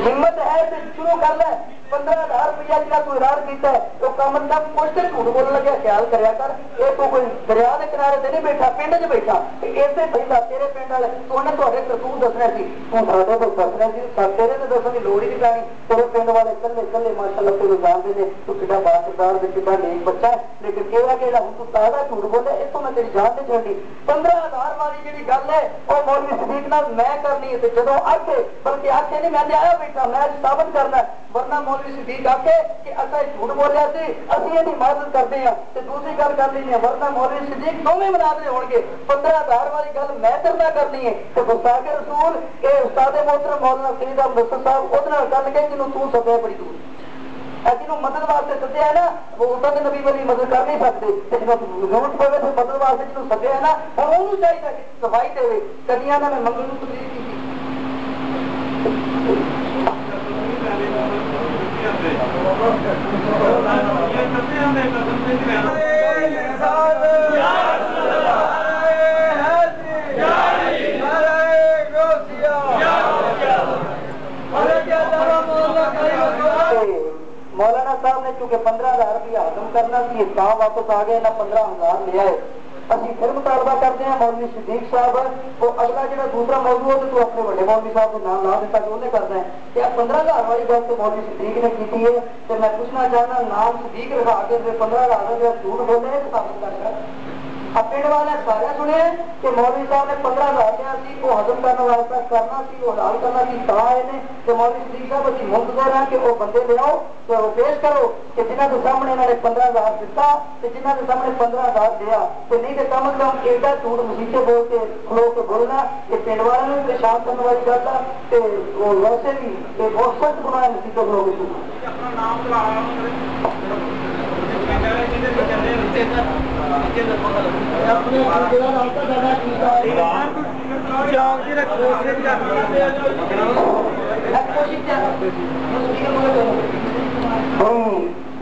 ہمت ہے تو شروع کر لے 15,000 روپیہ جہاں تو ارار کیتا ہے تو کم از کم کچھ تو جھوٹ بولنے لگے خیال کریا کر یہ تو کوئی دریا کے کنارے سے نہیں بیٹھا پنڈ چ بیٹھا اسے بہتا تیرے پنڈ والے تو انہیں تے کرتوت دسنا سی تو سارے کو دسنا سی تیرے تو دسنے کی لوڑ ہی نہیں پانی تیرے پنڈ والے کلے کلے ماشاء اللہ تیرے جانتے ہیں تو کتا باقدار کتا نیک بچہ ہے لیکن کہا کہ ہوں تو تازہ جھوٹ بولے اس کو میں تیری جان نہیں چھوڑی 15,000 والی جی گل ہے اور مولوی صدیق نال میں کرنی ہے جدو آگے بلکہ آگے نہیں میں آیا بیٹھا میں ثابت کرنا ورنہ مولوی صدیق آ کے کہ اصا جھوٹ بولیا سی اسی یہ مدد کرتے ہیں تو دوسری گل کر لینی ہے ورنہ مولوی صدیق دونوں مناظرے ہو گے 15,000 والی گل میں کرنا کرنی ہے تو گستاخ رسول یہ استاد محترم مولانا سعید احمد صاحب وہ گل کہ جنوں تو سدیا بڑی دور جنہوں مدد واسطے سدیا ہے نا وہ ادھر کے نبی والی مدد کر نہیں سکتے جب ضرورت پڑے تو مدد واسطے جنہوں سدیا ہے نا ہوں انہوں چاہیے کہ صفائی دے کدیاں میں منگل تقریر کی مولانا صاحب نے چونکہ 15,000 روپیہ ہضم کرنا سی کہاں واپس آ گئے نہ 15,000 لیا ہے اسی پھر مطالبہ کرتے ہیں مولوی صدیق صاحب وہ اگلا جہاں دوسرا موضوع ہے تو اپنے بڑے مولوی صاحب کو نام لا دیتا کہ انہیں کرنا ہے کیا 15,000 والی بات تو مولوی صدیق نے کی ہے تو میں پوچھنا چاہنا نام صدیق رکھا کے 15,000 کا جو جھوٹ بولے ثابت کر رہا ہے اب پنڈ والے سارے سنے کہ مولوی صاحب نے 15,000 لیا سی وہ ہضم کرنے واسطہ کرنا سی وہ حلال کرنا سی کہا ہے کہ مولوی صدیق صاحب اچھی منتظر ہیں کہ وہ بندے لے آؤ تو وہ پیش کرو کہ جنہوں کے سامنے انہوں نے 15,000 دیتا تو جنہوں کے سامنے 15,000 دیا تو نہیں کہ کم از کم ایڈا جھوٹ مسیحے بول کے کھلو کے بولنا کہ پنڈ والوں نے پریشان کرنے والی گل ہے کہ وہ ویسے بھی بہت سخت بنایا مسیحے کھلو کے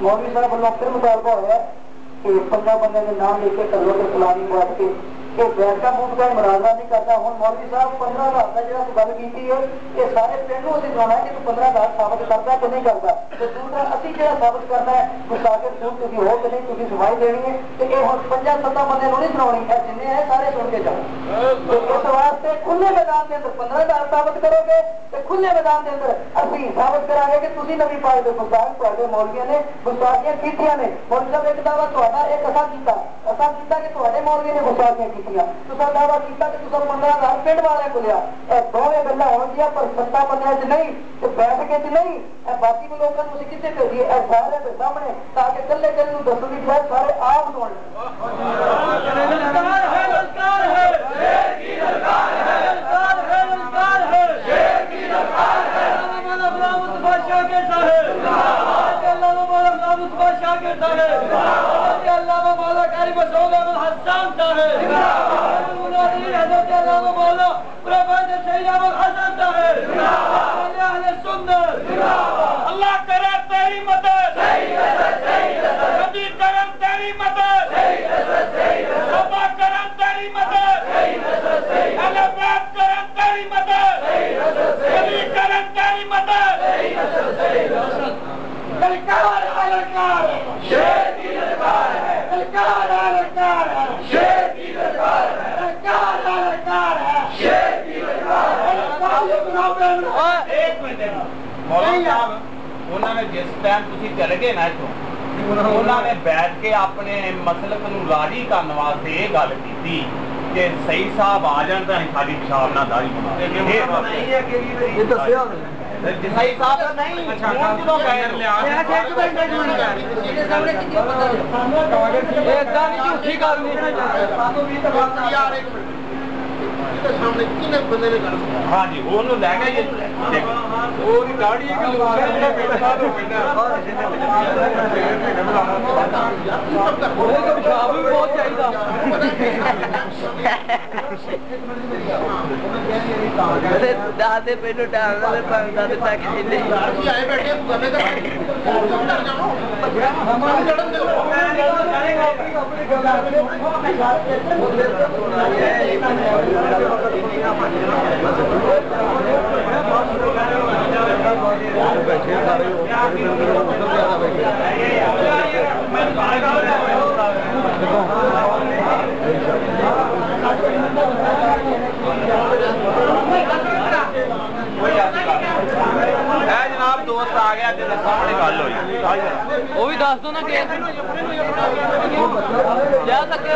مولوی صاحب اللہ پھر مطالبہ ہوا کہ 15 بندے کے نام لے کے کرو تو فلانی بات کے کہ بیٹھ کا بوٹ کا مناظرہ نہیں کرتا ہوں مولوی صاحب 15,000 کا جہاں تو گل کی ہے یہ سارے پہلو سے سنا ہے کہ تو 15,000 ثابت کرتا ہے کہ نہیں کرتا تو دوسرا اسی جہاں ثابت کرنا ہے گستاخ رسول تھی ہو کہ نہیں تھی صفائی دینی ہے کہ یہ ہوں 50-70 بندے کو نہیں سناؤنی ہے جن ہیں سارے سن کے جاؤ تو اس واسطے کھلے میدان کے اندر 15,000 ثابت کرو گے تو کھلے میدان کے اندر اسی ثابت کرا گے کہ تھی نبی پائے تو گستاخ پڑھے مولویوں نے گستاخیاں کیتیاں نے مولوی صاحب ایک دعویٰ تھوڑا ایک اصا کیتا کہ تھوڑے مولوی نے گستاخیاں کیتیاں دعویٰ کیا کہ 15,000 پنڈ والے کو لیا دونوں گلا ہو گیا پر 7 بندے چ نہیں تو بیٹھ کے چ نہیں باقی لوگوں کو کتنے کر دیے سارے کے سامنے تاکہ کلے کلے دسوں کی بات سارے آپ اللہ کرے تیری مدد نبی کرم تیری مدد صحابہ کرم تیری مدد اہل بیت کرم تیری مدد نبی کرم تیری مدد للکار ہے للکار شیر کی للکار ہے للکار ہے للکار ہے شیر کی للکار ہے للکار ہے للکار ہے شیر کی للکار ہے ایک منٹ مولانا صاحب انہوں نے جس ٹائم تسی چلے گئے نا انہوں نے بیٹھ کے اپنے مسلک نو راضی کرنے واسطے یہ گل کی کہ صحیح صاحب آ جان تو ساری پیشاب نہ داڑھی بنا صحیح صاحب نہیں کون کدوں گئے جھوٹھی گل سامنے کنے بندے نے کر ہاں جی وہ لے گئے وہ گاڑی بہت چاہیے دادے پہلو ڈالنا دادے ٹیکسی آئے بیٹھے جناب دوست آ گیا سامنے گل ہوئی وہ بھی دس دو نا کہ جا سکے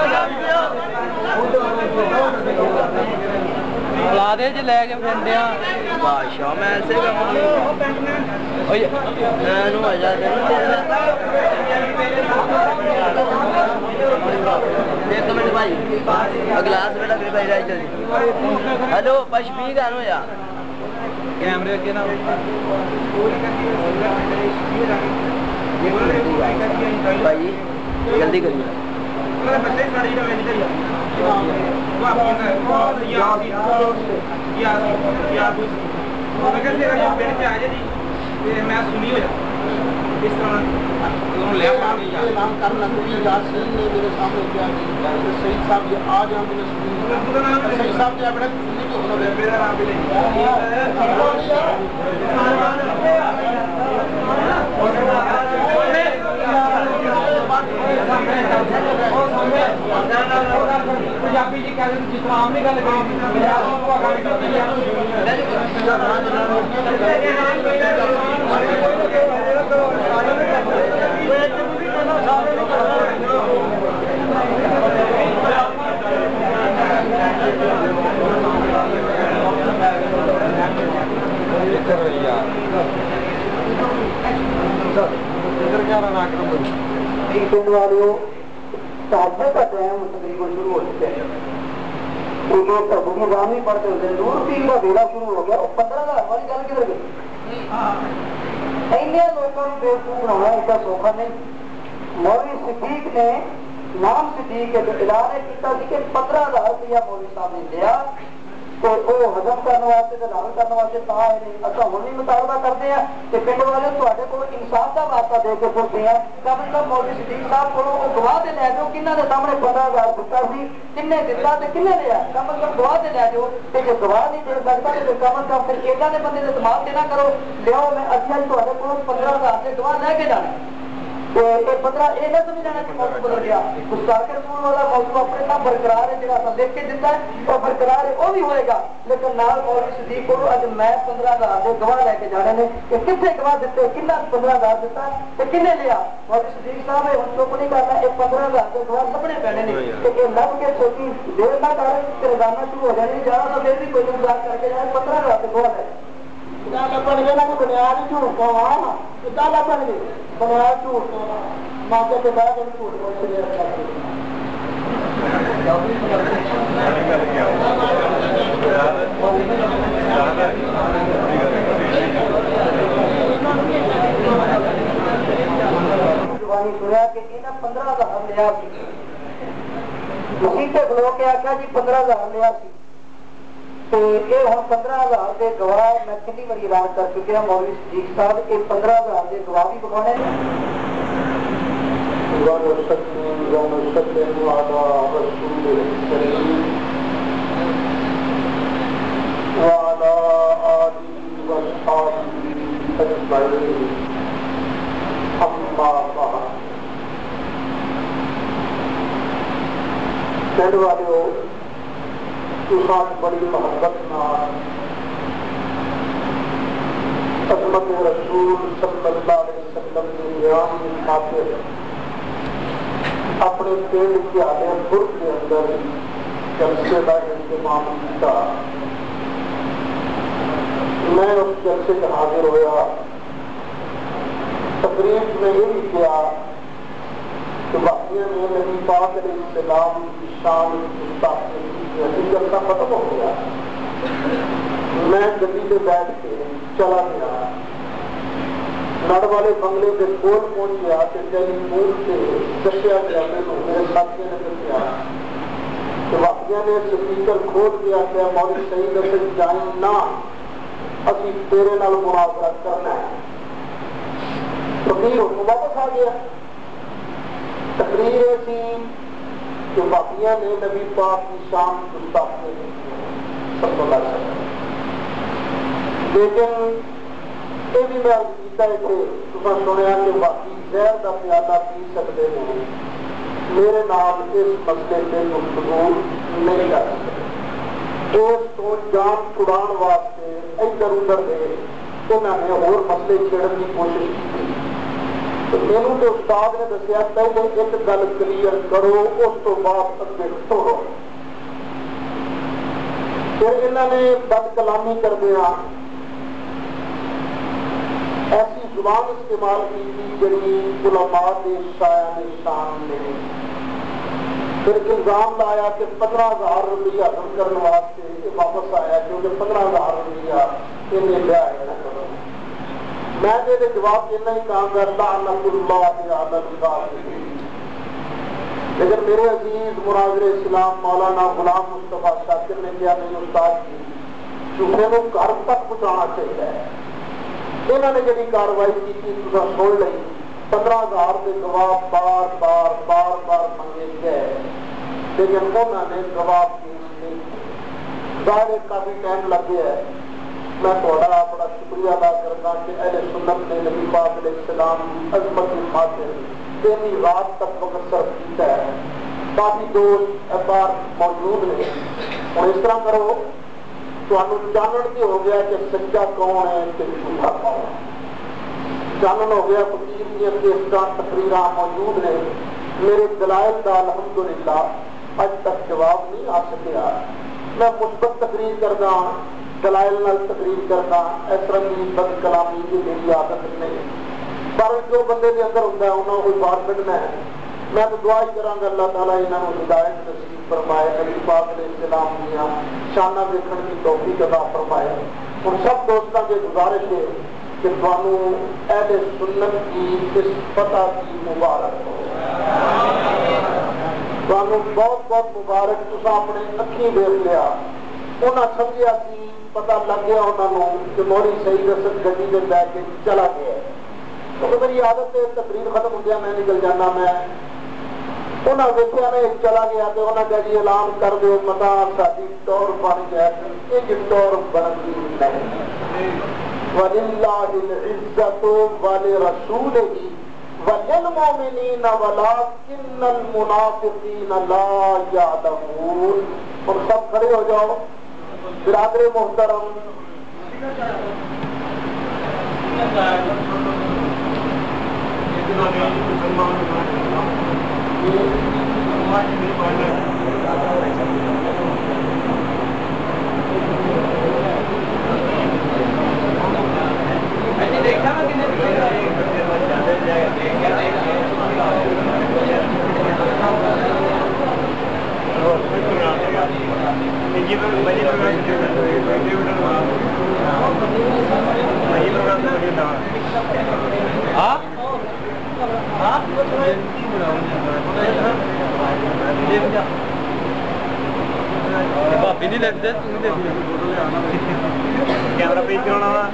لا دے جی لے کے پھرنے بادشاہ میں ایسے ایک منٹ بھائی گلاس بیٹا میرے بھائی رائٹ ہلو پشمی گانو یا کیمرے کے نا بھائی جلدی کریے میں سنی ہو جاتا اس طرح میرے سامنے کیا شہید صاحب یہ آ جاؤ شہید صاحب جو بڑے میرا نام بھی پنجابی جی کہہ جس طرح آم نہیں گل صحابہ کا ٹائم تقریباً شروع ہو چکا ہے کیونکہ تبوی نظام ہی پڑھتے ہوتے نور پیر کا بیڑا شروع ہو گیا اور 15,000 والی گل کدھر گئی اینے لوگوں کو بیوقوف بنانا ایسا سوکھا نہیں مولوی صدیق نے نام صدیق کے اعلان کیا کہ 15,000 روپیہ مولوی صاحب نے دیا تو وہ ہضم کرنے واسطے لاگو کرنے واسطے اصل ہوں بھی مطالبہ کرتے ہیں کہ پنڈ والے تے کو انصاف کا واسطہ دے کے پوچھتے ہیں کم از کم مولوی صدیق صاحب کو گواہ سے لے جاؤ کنہ کے سامنے 15,000 دتا سی کن دتا تو کن لیا کم از کم گواہ سے لے جاؤ کہ جو گواہ نہیں دے سکتا تو کم از کم پھر ایسا کے بندے سے دماغ سے نہ کرو لیاؤ میں ابھی تے کو 15,000 سے گواہ لے کے جانا 15 یہ نہ سمجھ جانا کہ موضوع بدل گیا گستاخ رسول والا موضوع اپنے ساتھ برقرار ہے جہاں دیکھ کے دیتا ہے اور برقرار ہے وہ بھی ہوئے گا لیکن نال مولوی صدیق کو اج میں 15,000 کے گواہ لے کے جانے نے کہ کتنے گواہ دیتے کن 15,000 دیتا تو کن لیا مولوی صدیق صاحب ہوں چپ نہیں کرنا یہ 15,000 کے گواہ لبنے پینے نے کہ یہ لب کے چھوٹی دیر نہ کر کہ روزانہ شروع ہو جائے زیادہ تو پھر بھی کوئی انتظار کر کے جائے 15,000 کے گواہ ہے لبن گئے نا کہ بنیاد جھوٹ کو کتنا لبن گئے بنیاد جھوٹ کو ماتے کے بعد جھوٹ کو رکھا سنیا کہ 15,000 لیا مسیح کھلو کے آخیا جی 15,000 لیا تو یہ ہوں 15,000 کے گواہ میں کتنی بار اعلان کر چکے ہیں مولوی صدیق صاحب یہ 15,000 کے گواہ بھی بکھانے بڑی محبت عظمت رسول صلی اللہ علیہ وسلم اپنے پیڑ کے آلے برد کے اندر جلسے کا اہتمام کیا میں اس جلسے سے حاضر ہوا، تقریب میں یہ بھی کیا کہ واقعہ میں نبی پاک علیہ السلام کی شان جلسہ ختم ہو گیا، میں گڈی پہ بیٹھ کے چلا گیا، نڑ والے بنگلے کے کول پہنچ گیا کہ ٹیلی فون سے دسیا گیا، میرے ساتھیوں نے دسیا کہ واقعہ نے سپیکر کھول دیا کہ مولوی سعید اسد جائیں نہ، اسی تیرے نال مناظرہ کرنا ہے۔ فقیر واپس آ گیا۔ تقریر تھی کہ واقعہ نے نبی پاک کی شان گستاخی کی صلی اللہ علیہ وسلم، لیکن یہ بھی میں عرض کیتا ہے کہ تمہیں سنیا کہ واقعی زہر کا پیالہ پی سکتے ہیں، میرے نام اس مسئلے سے گفتگو نہیں کر سکتے، اس کو جان چھڑان واسطے ادھر ادھر دے انہوں نے اور مسئلے چھیڑن کی کوشش کی۔ تو مینوں تو استاد نے دسیا پہلے ایک گل کلیئر کرو، اس تو بعد اگے توڑو۔ پھر انہوں نے بد کلامی کردیا ایسی زبان استعمال کی جڑی علماء کے شایان شان نے، پھر الزام لایا کہ 15,000 روپیہ حاصل کرنے واسطے یہ واپس آیا کیونکہ 15,000 روپیہ انہیں لیا ہے نہ کرو۔ میں نے جواب دینا ہی کہا گا لعنت اللہ علی الکاذبین، لیکن میرے عزیز مناظر اسلام مولانا غلام مصطفیٰ شاکر نے کیا نہیں استاد کی جھوٹے کو گھر تک پہنچانا چاہیے۔ انہوں نے جڑی کاروائی کی تھی تساں سن لئی، 15,000 کے گواہ بار بار بار بار منگے گئے، لیکن انہوں نے گواہ پیش نہیں کیے۔ ظاہر کافی ٹائم لگ گیا ہے۔ میں تھوڑا بڑا شکریہ ادا کرتا کہ اہل سنت نے نبی پاک علیہ السلام کی عظمت کی خاطر دینی رات تک وقت صرف کیتا ہے۔ کافی دوست اخبار موجود نے، اور اس طرح کرو تمہیں جانن کی ہو گیا کہ سچا کون ہے کہ جھوٹا کون ہے، جانن ہو گیا فقیر کی کیسٹاں تقریراں موجود نے۔ میرے دلائل کا الحمدللہ اج تک جواب نہیں آ سکیا۔ میں مثبت تقریر کردا، دلائل نال تقریر کردا، اس طرح کی بد کلامی کی میری عادت نہیں، پر جو بندے کے اندر ہوتا ہے انہوں کو بات کڈنا ہے۔ میں تو دعا ہی کراں گا اللہ تعالیٰ انہوں نے ہدایت نصیب فرمائے، نبی پاک علیہ السلام دیاں شانہ دیکھنے کی توفیق عطا فرمائے۔ اور سب دوستوں کے گزارش ہے کہ تمہیں اہل سنت کی اس فتح کی مبارک ہو، تمہیں بہت بہت مبارک۔ تساں اپنے اکھیں دیکھ لیا، انہاں سمجھیا سی، پتہ لگ گیا انہوں کہ مولوی سعید اسد گڈی میں بیٹھ کے چلا گیا ہے۔ تو میری عادت ہے تقریر ختم ہو گیا میں نکل جانا، میں انہوں دیکھا نے چلا گیا تو انہوں نے جی اعلان کر دو پتا ساری ٹور بن گیا، ایک ٹور بنتی نہیں۔ وَلِلَّهِ الْعِزَّةُ وَلِرَسُولِهِ وَلِلْمُؤْمِنِينَ وَلَكِنَّ الْمُنَافِقِينَ لَا يَعْلَمُونَ۔ اور سب کھڑے ہو جاؤ برادر محترم۔ کیمرہ پیش کرانا وا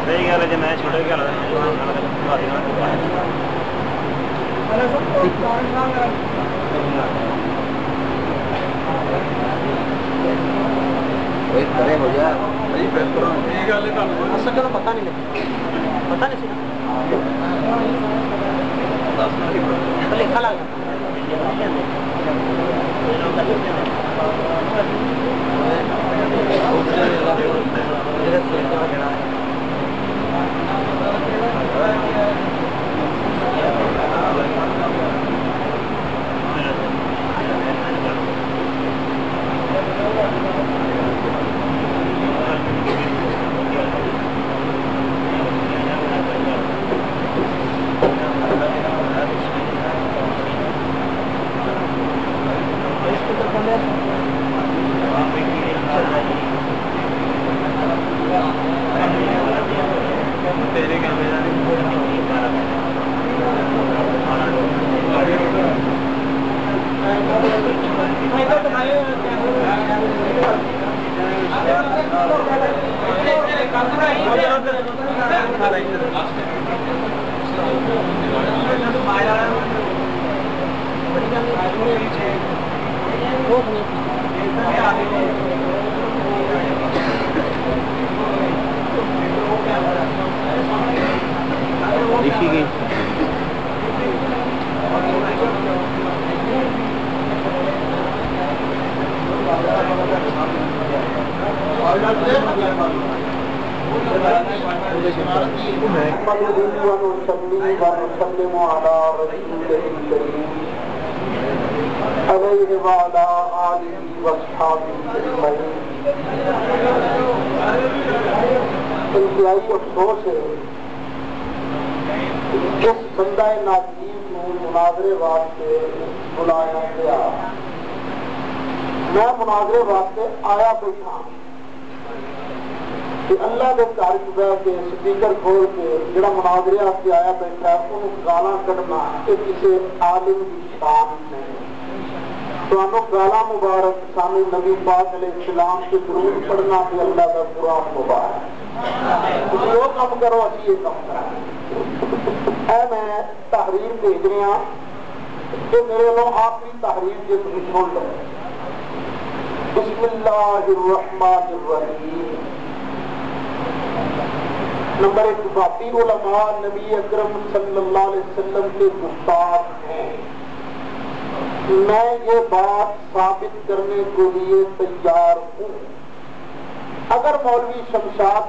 صحیح گل ہے جی، میں چھوٹے گل ہو جائے پتا نہیں لکھا لگ لکھی گئی انتہائی افسوس ہے جس بندہ ناچیز کو مناظرے واسطے بلایا گیا. میں مناظرے واسطے آیا بیٹھا کہ اللہ کے گھر بہ کے سپیکر کھول کے جڑا مناظرے واسطے آیا بیٹھا انہوں گالاں کڈنا یہ کسی عالم کی شان نہیں. تو گالا مبارک سامنے نبی پاک علیہ السلام کے درود پڑھنا بھی اللہ کا قرآن مبارک. وہ کام کرو اسی یہ کام کریں. اے میں تحریر بھیج رہی ہوں کہ میرے لوگ آخری تحریر جو تم سن لو. بسم اللہ الرحمن الرحیم. نمبر 1 باقی علماء نبی اکرم صلی اللہ علیہ وسلم کے گستاخ ہیں. میں یہ بات ثابت کرنے کے لیے تیار ہوں. اگر مولوی شمشاد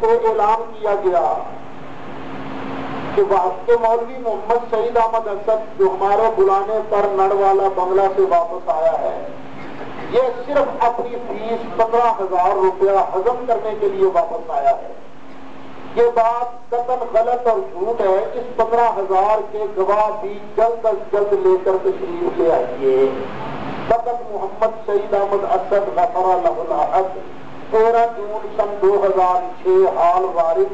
سے اعلان کیا گیا کہ مولوی محمد سعید احمد اسد جو ہمارے بلانے پر نڑوالا بنگلہ سے واپس آیا ہے یہ صرف اپنی فیس 15,000 روپیہ ہضم کرنے کے لیے واپس آیا ہے. یہ بات قطعاً غلط اور جھوٹ ہے. اس 15,000 کے گواہ بھی جلد از جلد لے کر تشریف لے آئیے. فقط محمد سعید احمد اسد غفر اللہ العد 13 جون سن 2006 حال وارد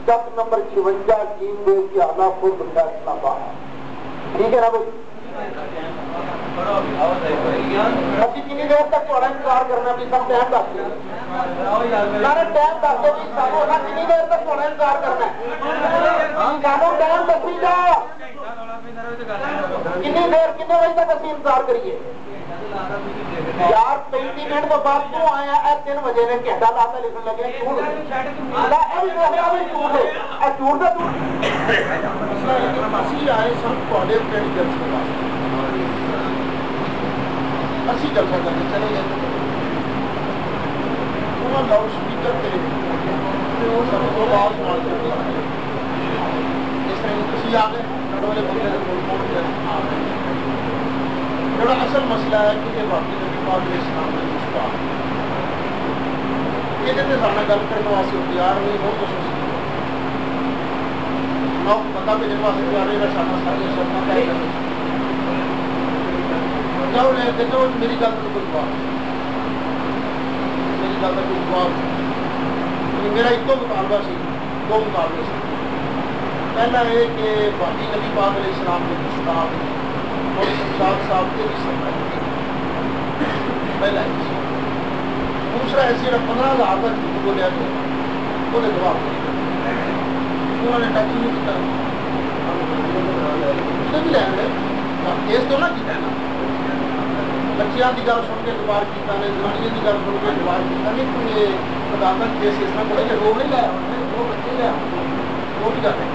چک نمبر 56 جیم بے کی اعلیٰ خود فیصلہ بات. ٹھیک ہے نا بھائی؟ ابھی کتنی دیر تک تھوڑا انتظار کرنا بھی سب ٹائم دس دیں. سارے ٹائم دس دو بھی سانو کتنی دیر تک تھوڑا انتظار کرنا ہے. سانو ٹائم دسی جا کتنی دیر کتنے بجے تک اسی انتظار کریے یار. 35 منٹ تو بعد تو آیا ہے 3 بجے نے گھنٹہ لاتا لکھنے لگے چور اسی آئے سب تھوڑے پرنٹ جلسے واسطے اسی جلسہ کرنے چلے گئے. انہوں لاؤڈ اسپیکر کے سب کو آواز مار کرتے ہیں اس طرح کسی آ گئے نڑوالے بندے نے آ گئے. بڑا اصل مسئلہ ہے کہ یہ واقعی نبی پاک علیہ السلام نے مصطفیٰ یہ کہتے سامنے گل کرنے واسطے تیار نہیں ہو تو نو بندہ بھی جنواسے تیار نہیں رہا سامنے ساری شرطیں طے کرنے جاؤ لے دیکھو میری گل تو کوئی جواب میری گل کا کوئی جواب میرا ایک تو مطالبہ سی 2 مطالبے سے. پہلا یہ کہ واقعی نبی پاک علیہ السلام کے مصطفیٰ اور شمشاد صاحب کے بھی سمجھ پہلا ہے. دوسرا ایسی 15,000 کا جھوٹ بولیا تو وہ جواب انہوں نے ٹچ نہیں کیا بھی لین گئے کیس تو نہ کیا نا. بچیاں کی گل سن کے اعتبار کیا نے زنانیاں کی گل سن کے اعتبار کیا نہیں. تو یہ عدالت کیس اس طرح بڑے لوگ نہیں لایا وہ بچے لیا وہ بھی جاتے ہیں.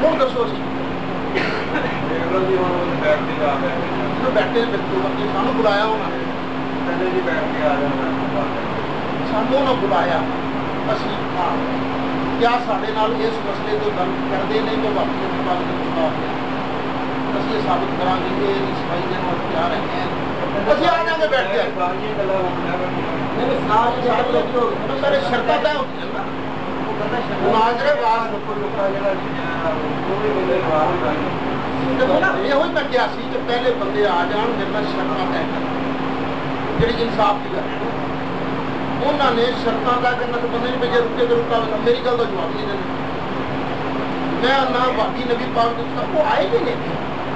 وہ دسو سی بیٹھے سانو بلایا سانو نہ بلایا اسی کیا سارے اس مسئلے کو گل کرتے نہیں تو باقی اسی یہ ثابت کرا گے کہ صفائی دینے وقت تیار ہیں اسی آ جائیں گے بیٹھ کے سارے شرطیں طے ہوتی ہیں نا مناظرے یہ میں کیا سی کہ پہلے بندے آ جان میرے شرطیں طے کر جی انصاف کی گل انہوں نے شرطیں طے کرنا تو بندے نہیں بھیجے رکے تو رکا میری گل کا جواب نہیں دینا. میں نہ باقی نبی پاک وہ آئے بھی نہیں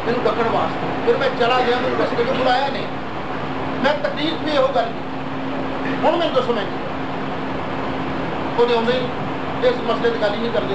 میرے ڈکن واسطے. پھر میں چلا گیا میرے رستے کو بلایا نہیں. میں تکلیف بھی یہ گل کی ہوں میں دسو میں وہ آدھے اس مسئلے کی گل ہی نہیں کرتے.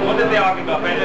ਉਹਦੇ ਤੇ ਆ ਕੇ ਗਾ ਪਹਿਲੇ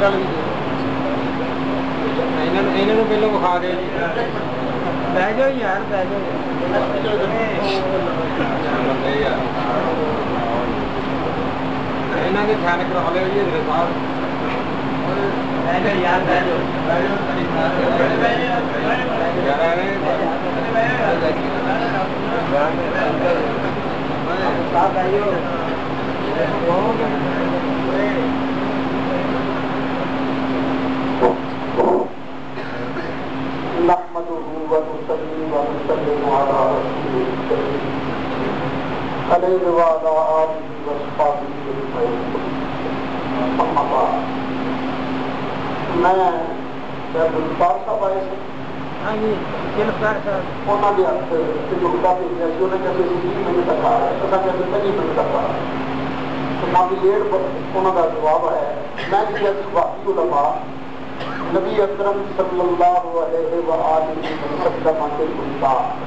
ਇਹਨਾਂ ਨੂੰ ਪਹਿਲਾਂ ਵਿਖਾ ਦੇ ਬਹਿ ਜਾਓ ਯਾਰ ਬਹਿ ਜਾਓ ਇਹਨਾਂ ਦੇ ਖਾਣੇ ਕਰਾ ਲਿਓ ਜੀ ਮੇਰੇ ਸਾਹਿਬ ਬਹਿ ਜਾਓ ਯਾਰ ਬਹਿ ਜਾਓ نحمده ونصلي ونسلم على رسوله الكريم عليه وعلى آله وصحبه أجمعين أما بعد میں گلفار صاحب آئے سے انہوں نے نقطہ بھیجا سی انہیں کہتے سی 20 منٹ تک آ رہا ہے تو کہتے 25 منٹ تک آ رہا ہے تو کافی لیٹ انہوں کا جواب ہے میں کیا باقی علماء نبی اکرم صلی اللہ علیہ وآلہ وسلم کے گستاخ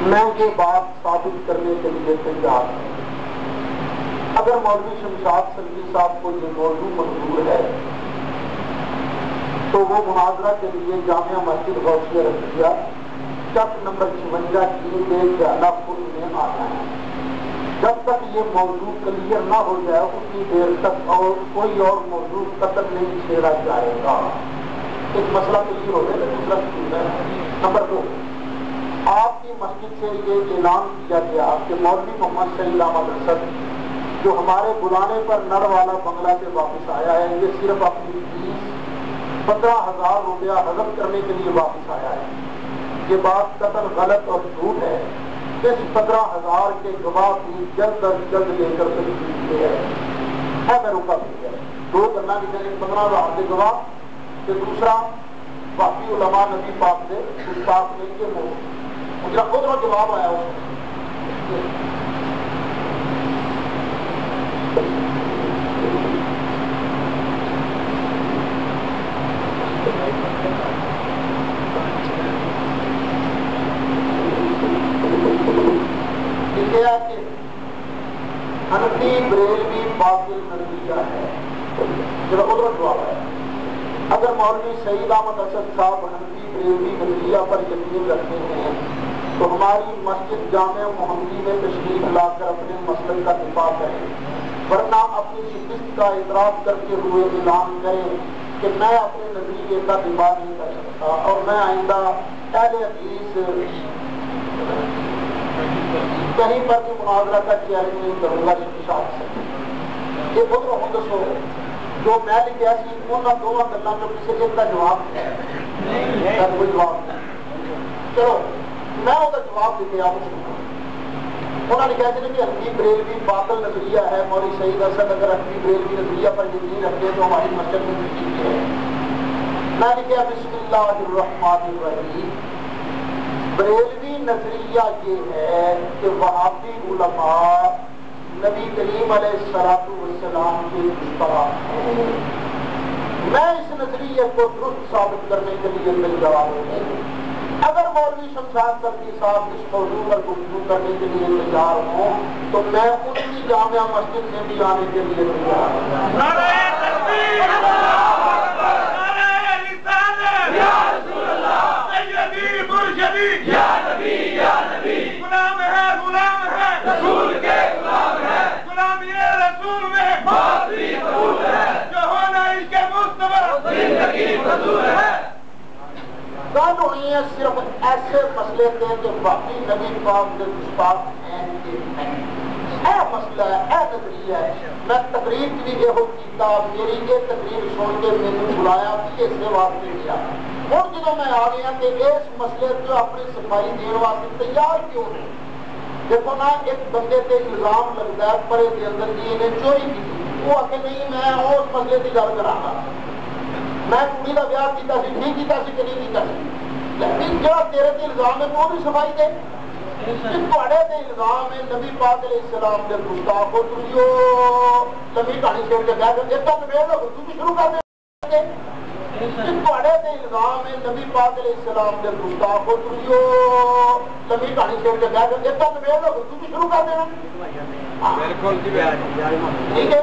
میں یہ بات ثابت کرنے کے لیے تیار ہوں اگر مولوی شمشاد سلمی صاحب کو یہ موضوع منظور ہے تو وہ مناظرہ کے لیے جامعہ مسجد غوثیہ رضویہ چک نمبر 56 کی ایک جانا پل میں آنا ہے جب تک یہ موضوع کلیئر نہ ہو جائے اتنی دیر تک اور کوئی اور موضوع قتل نہیں چھیڑا جائے گا ایک مسئلہ کلیئر ہو گیا دوسرا ہے نمبر 2 آپ کی مسجد سے یہ اعلان کیا گیا کہ مولوی محمد شہید احمد اسد جو ہمارے بلانے پر نر والا بنگلہ سے واپس آیا ہے یہ صرف اپنی فیس 15,000 روپیہ حضب کرنے کے لیے واپس آیا ہے یہ بات قطعاً غلط اور جھوٹ ہے اس 15,000 کے گواہ بھی جلد از جلد لے کر سکتی ہے میں روکا بھی ہے 2 کرنا بھی چاہیے 15,000 کے گواہ کہ دوسرا باقی علماء نبی پاک سے گستاخ نہیں کے مجھے خود رو جواب آیا ہو کہ حنفی بریلوی باطل نظریہ ہے چلو ادھر جواب ہے اگر مولوی سعید احمد اسد صاحب حنفی بریلوی نظریہ پر یقین رکھتے ہیں تو ہماری مسجد جامع محمدی میں تشریف لا کر اپنے مسلک کا دفاع کریں ورنہ اپنی شکست کا اعتراف کرتے ہوئے اعلان کریں کہ میں اپنے نظریے کا دفاع نہیں کر سکتا اور میں آئندہ اہل حدیث کہیں پر بھی مناظرہ کا چیلنج نہیں کروں گا شمشاد سے یہ خود رہوں دسو جو میں لکھا سی انہوں دونوں گلوں جو کسی ایک کا جواب ہے کوئی جواب نہیں چلو میں وہ جواب دیتے آپ انہوں نے کہا کہ حنفی بریلوی باطل نظریہ ہے مولوی سعید اسد اگر حنفی بریلوی نظریہ پر یقین رکھتے تو ہماری مسجد میں تشریف ہے میں نے کہا بسم اللہ الرحمن الرحیم بریلوی نظریہ یہ ہے کہ وہابی علماء نبی کریم علیہ السلام کے گستاخ ہیں میں اس نظریے کو درست ثابت کرنے کے لیے تیار ہوں اگر مولوی شمشاد سلمی صاحب اس موضوع پر گفتگو کرنے کے لیے تیار ہوں تو میں ان کی جامعہ مسجد میں بھی آنے کے لیے تیار ہوں یا نبی غلام ہے رسول کے غلام ہے غلامی رسول میں بات بھی قبول ہے جو ہونا اس کے مصطفیٰ زندگی فضول ہے گل ہوئی ہے صرف ایسے مسئلے تھے کہ باقی نبی پاک کے گستاخ ہیں کہ نہیں اے مسئلہ ہے اے نظریہ ہے میں تقریر بھی یہ کیتا میری یہ تقریر سن کے میں نے بلایا بھی اس سے واسطے کیا اور جدوں میں آ گیا کہ اس مسئلے جو اپنی صفائی دینے واسطے تیار کیوں نہیں دیکھو نا ایک بندے تے الزام لگتا ہے پرے کے اندر جی انہیں چوری کی وہ آ کے نہیں میں اس مسئلے کی گل کرا گا میں کڑی کا بیاہ کیتا سی ٹھیک کیتا سی کہ نہیں کیتا سی لیکن جو تیرے تے الزام ہے وہ بھی صفائی دے تھوڑے تے الزام ہے نبی پاک علیہ السلام کے گستاخ ہو تسی او لمبی کہانی چھوڑ کے بیٹھ کے تک ویل ہو تسی شروع کر دے تھوڑے تے الزام ہے نبی پاک علیہ السلام کے گستاخ ہو تسی او لمبی کہانی چھوڑ کے بیٹھ کے تک ویل ہو تسی شروع کر دینا بالکل جی ٹھیک ہے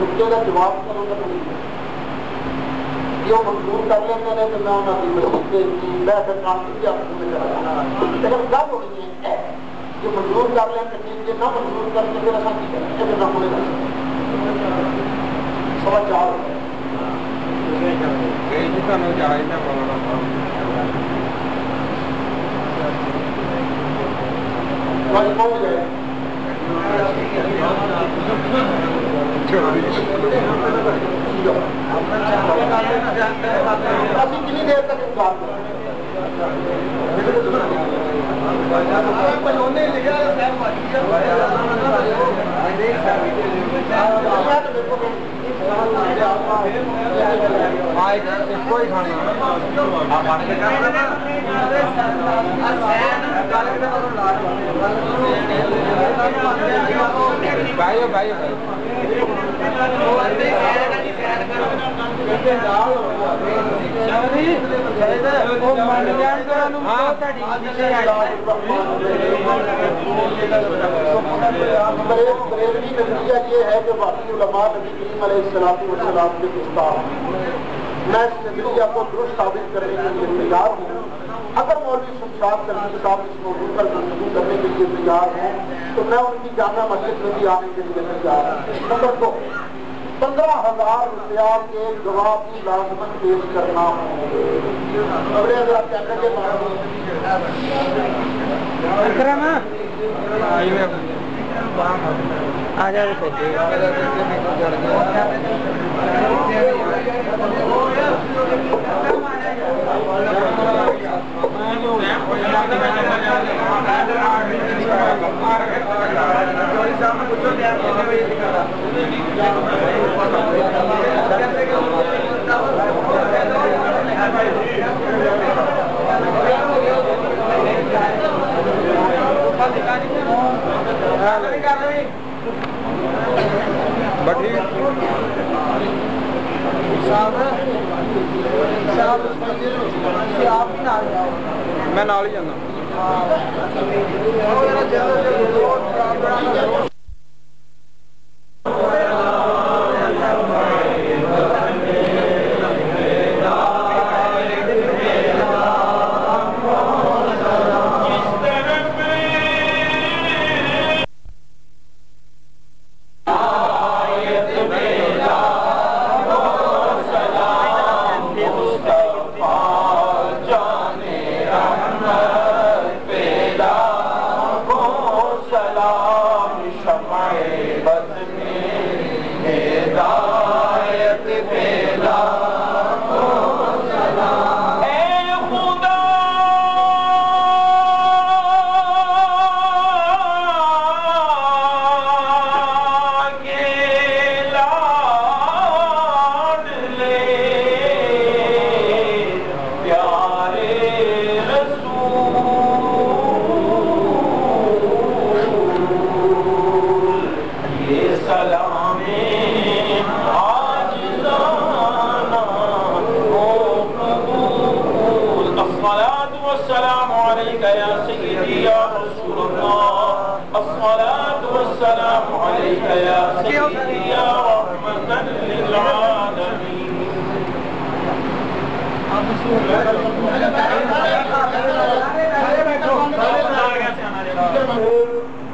رکے کا جواب کروں گا جو منظور کر لیتے ہیں تو میں انہوں کی مسجد کی بہتر کام کی لیکن گل ہونی ہے جو منظور کر لیتے ہیں جو نہ منظور کر کے پھر ایسا کی کریں گے نہ ہونے لگے سوا چار پہنچ گئے کتنی دیر تک انتظار یہ ہے کہ باقی علماء نبی کریم علیہ السلام کے گستاخ میں اس نظریہ کو درست ثابت کرنے کے لیے تیار ہوں اگر مولوی شمشاد کریم صاحب اس موضوع پر گفتگو کرنے کے لیے تیار ہیں تو میں ان کی جامع مسجد میں بھی آنے کے لیے تیار ہوں نمبر 2 15,000 روپیہ کے گواہ کی لازمت پیش کرنا اگر آپ کہتے ہیں آ جائے میں نال ہی جانا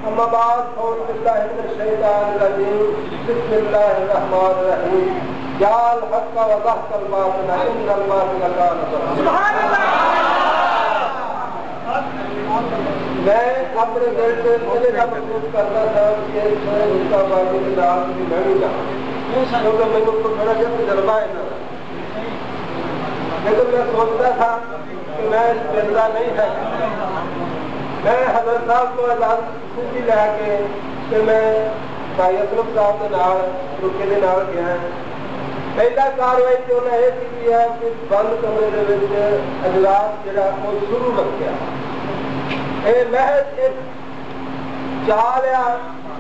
اما بعد اعوذ باللہ من الشیطان الرجیم بسم اللہ الرحمن الرحیم یا الحق وضحق الباطل ان الباطل کان ظہوقا. میں اپنے دل سے مجھے نہ محسوس کرتا تھا کہ میں ان کا باقی نام بھی نہیں جاؤں کیونکہ میں اس کو تھوڑا جب تجربہ ہے نا، لیکن میں سوچتا تھا کہ میں زندہ نہیں ہے. میں حضرت صاحب کو خوشی لے کے کہ میں بھائی اسلم صاحب کے نال رکے دے نال گیا. پہلا کاروائی جو انہیں یہ کی ہے کہ بند کمرے دے وچ اجلاس جڑا وہ شروع رکھیا. یہ محض ایک چال ہے،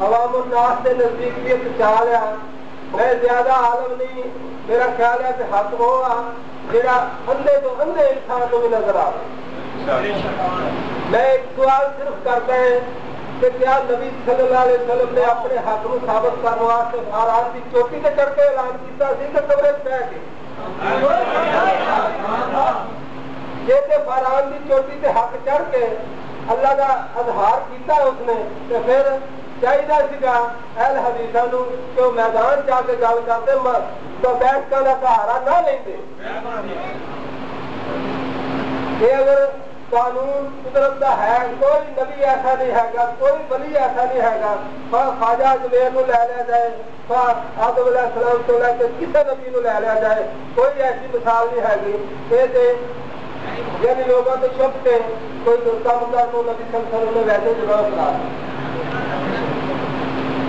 عوام الناس کے نزدیک بھی ایک چال ہے. میں زیادہ عالم نہیں، میرا خیال ہے کہ حق ہوا جڑا اندھے تو اندھے انسان کو بھی نظر آ. میں ایک سوال صرف کرتا ہے کہ کیا نبی صلی اللہ علیہ وسلم نے اپنے حق کو ثابت کرنے واسطے فاران کی چوٹی سے چڑھ کے اعلان کیا سی کہ قبرے پہ کے یہ فاران کی چوٹی سے حق چڑھ کے اللہ کا اظہار کیتا اس نے تو پھر چاہیے سا اہل حدیثاں نو کہ وہ میدان جا کے گل کرتے تو بیٹھکاں کا سہارا نہ لیندے. یہ اگر قانون قدرت کا ہے، کوئی نبی ایسا نہیں ہے گا، کوئی ولی ایسا نہیں ہے گا خواجہ زبیر نو لے لیا جائے، آدم علیہ السلام تو لے کے کسی نبی نو لے لیا جائے، کوئی ایسی مثال نہیں ہے گی. یعنی لوگوں تو چھپ کے کوئی کام کا تو نبی صلی اللہ علیہ وسلم نے ویسے جڑا کرا.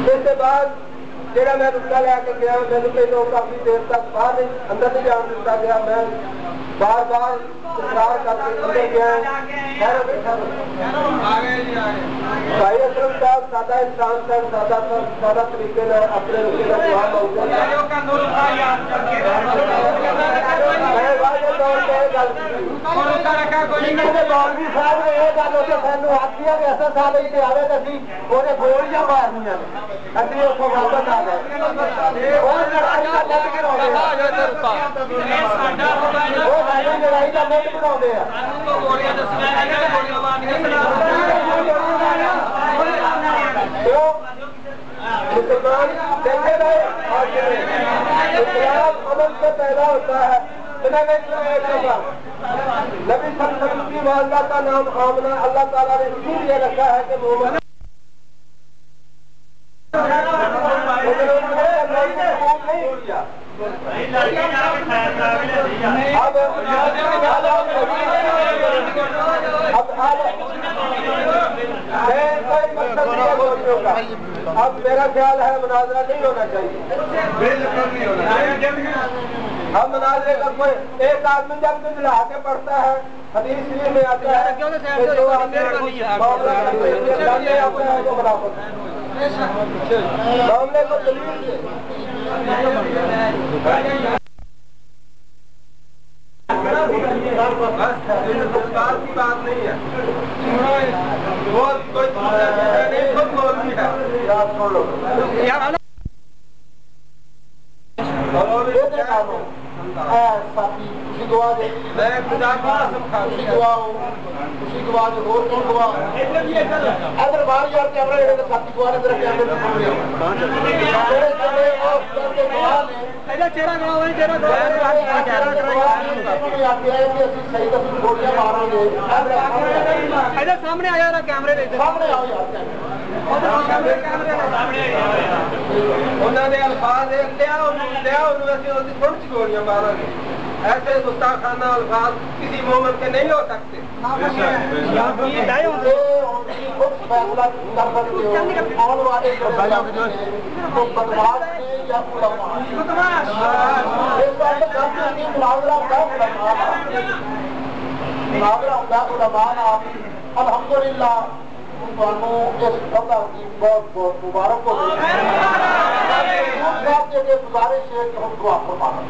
اس کے بعد جہاں میں رکا لے کے گیا میرے پہلے کافی دیر تک باہر نہیں اندر نہیں جان دیتا گیا. میں بار بار اصرار کر کے اندر گیا. بھائی اسلم صاحب سادہ انسان تھا، سادہ طریقے سے اپنے رکے کا جواب مولوی صاحب نے یہ گل سانو آخی کہ ایسا سال ہی آئے تو اسی انہیں گولیاں مارنیا ابھی اتوں واپس آ گئے. لڑائی کا نت بنا مسلمان دیکھے گئے اسلام امن سے پیدا ہوتا ہے. نبی صلی اللہ علیہ وسلم کی والدہ کا نام آمنہ اللہ تعالیٰ نے اسی لیے رکھا ہے کہ محمد اب میرا خیال ہے مناظرہ نہیں ہونا چاہیے، بالکل نہیں ہونا چاہیے. ہم مناظرے کا کوئی ایک آدمی جب دلا کے پڑھتا ہے حدیث شریف میں آتا ہے معاملے کو دلیل سے کی بات نہیں ہے. سامنے آیا رہا کیمرے انہوں نے الفاظ لیا گولیاں مارا گے. ایسے گستاخانہ الفاظ کسی مومن کے نہیں ہو سکتے. الحمدللہ اس قدر کی بہت بہت مبارک ہو گئی. گزارش ہے کہ ہم دعا فرمائیں.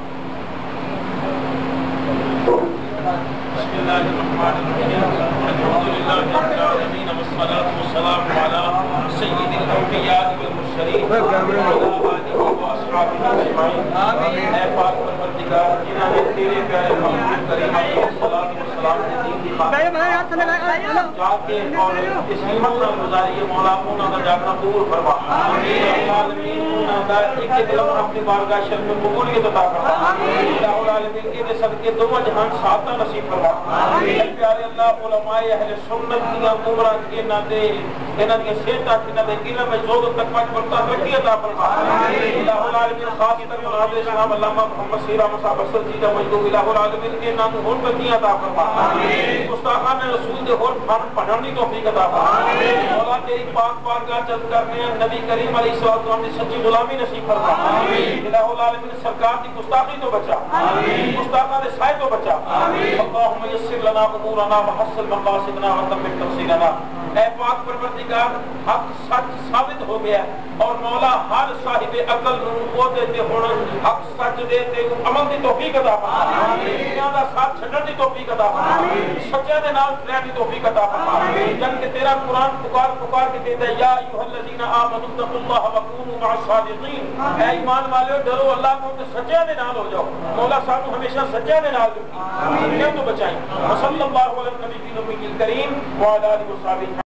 بسم اللہ الرحمن الرحیم الحمدللہ رب العالمین والصلاة والسلام علی سید الانبیاء والمرسلین وعلی آلہ واصحابہ اجمعین. اے پاک پروردگار جنہوں نے تیرے پیارے محبوب کریم اسلام کے دین کی خاطر جا کے اور اس ہمت نال گزاری مولا انہاں دا جاگنا قبول فرما عالمین انہاں دا ایک دل اپنی بارگاہ شرف میں قبولیت عطا فرما الہ العالمین کے صدقے دو جہان ساتھ نصیب فرما پیارے اللہ علماء اہل سنت دی عمرہ کے نہ دے انہاں دی صحت کی نہ دے علم میں ذوق تقوی پڑتا رکھی عطا فرما الہ العالمین خاص طور پر اسلام علامہ محمد سیرہ مصعب السلطی دا مجدو الہ العالمین کے نام ہون بندی عطا فرما مستحقان رسول دے ہون فن پڑھن دی توفیق عطا فرما مولا تیری پاک بارگاہ جلد کرنے ہیں نبی کریم علیہ السلام نے سچی غلامی نصیب فرما الہ العالمین سرکار کی گستاخی تو بچا گستاخاں دے سائے تو بچا اللہم یسر لنا امورنا وحسن مقاصدنا وتمم تقصیرنا اے پاک پروردگار حق سچ ثابت ہو گیا اور مولا ہر صاحب عقل نو او تے ہن حق سچ دے تے عمل دی توفیق عطا فرما دنیا دا ساتھ چھڈن دی توفیق عطا فرما سچے دے نال رہن دی توفیق عطا فرما جن کہ تیرا قرآن پکار کے کہتا ہے یا ایھا الذین آمنوا اتقوا اللہ وکونوا مع الصادقین اے ایمان والو ڈرو اللہ کو تے سچے دے نال ہو جاؤ مولا صاحب ہمیشہ سچے دے نال رکھی دنیا تو بچائیں صلی اللہ علیہ نبی الکریم وعلی آلہ وصحبہ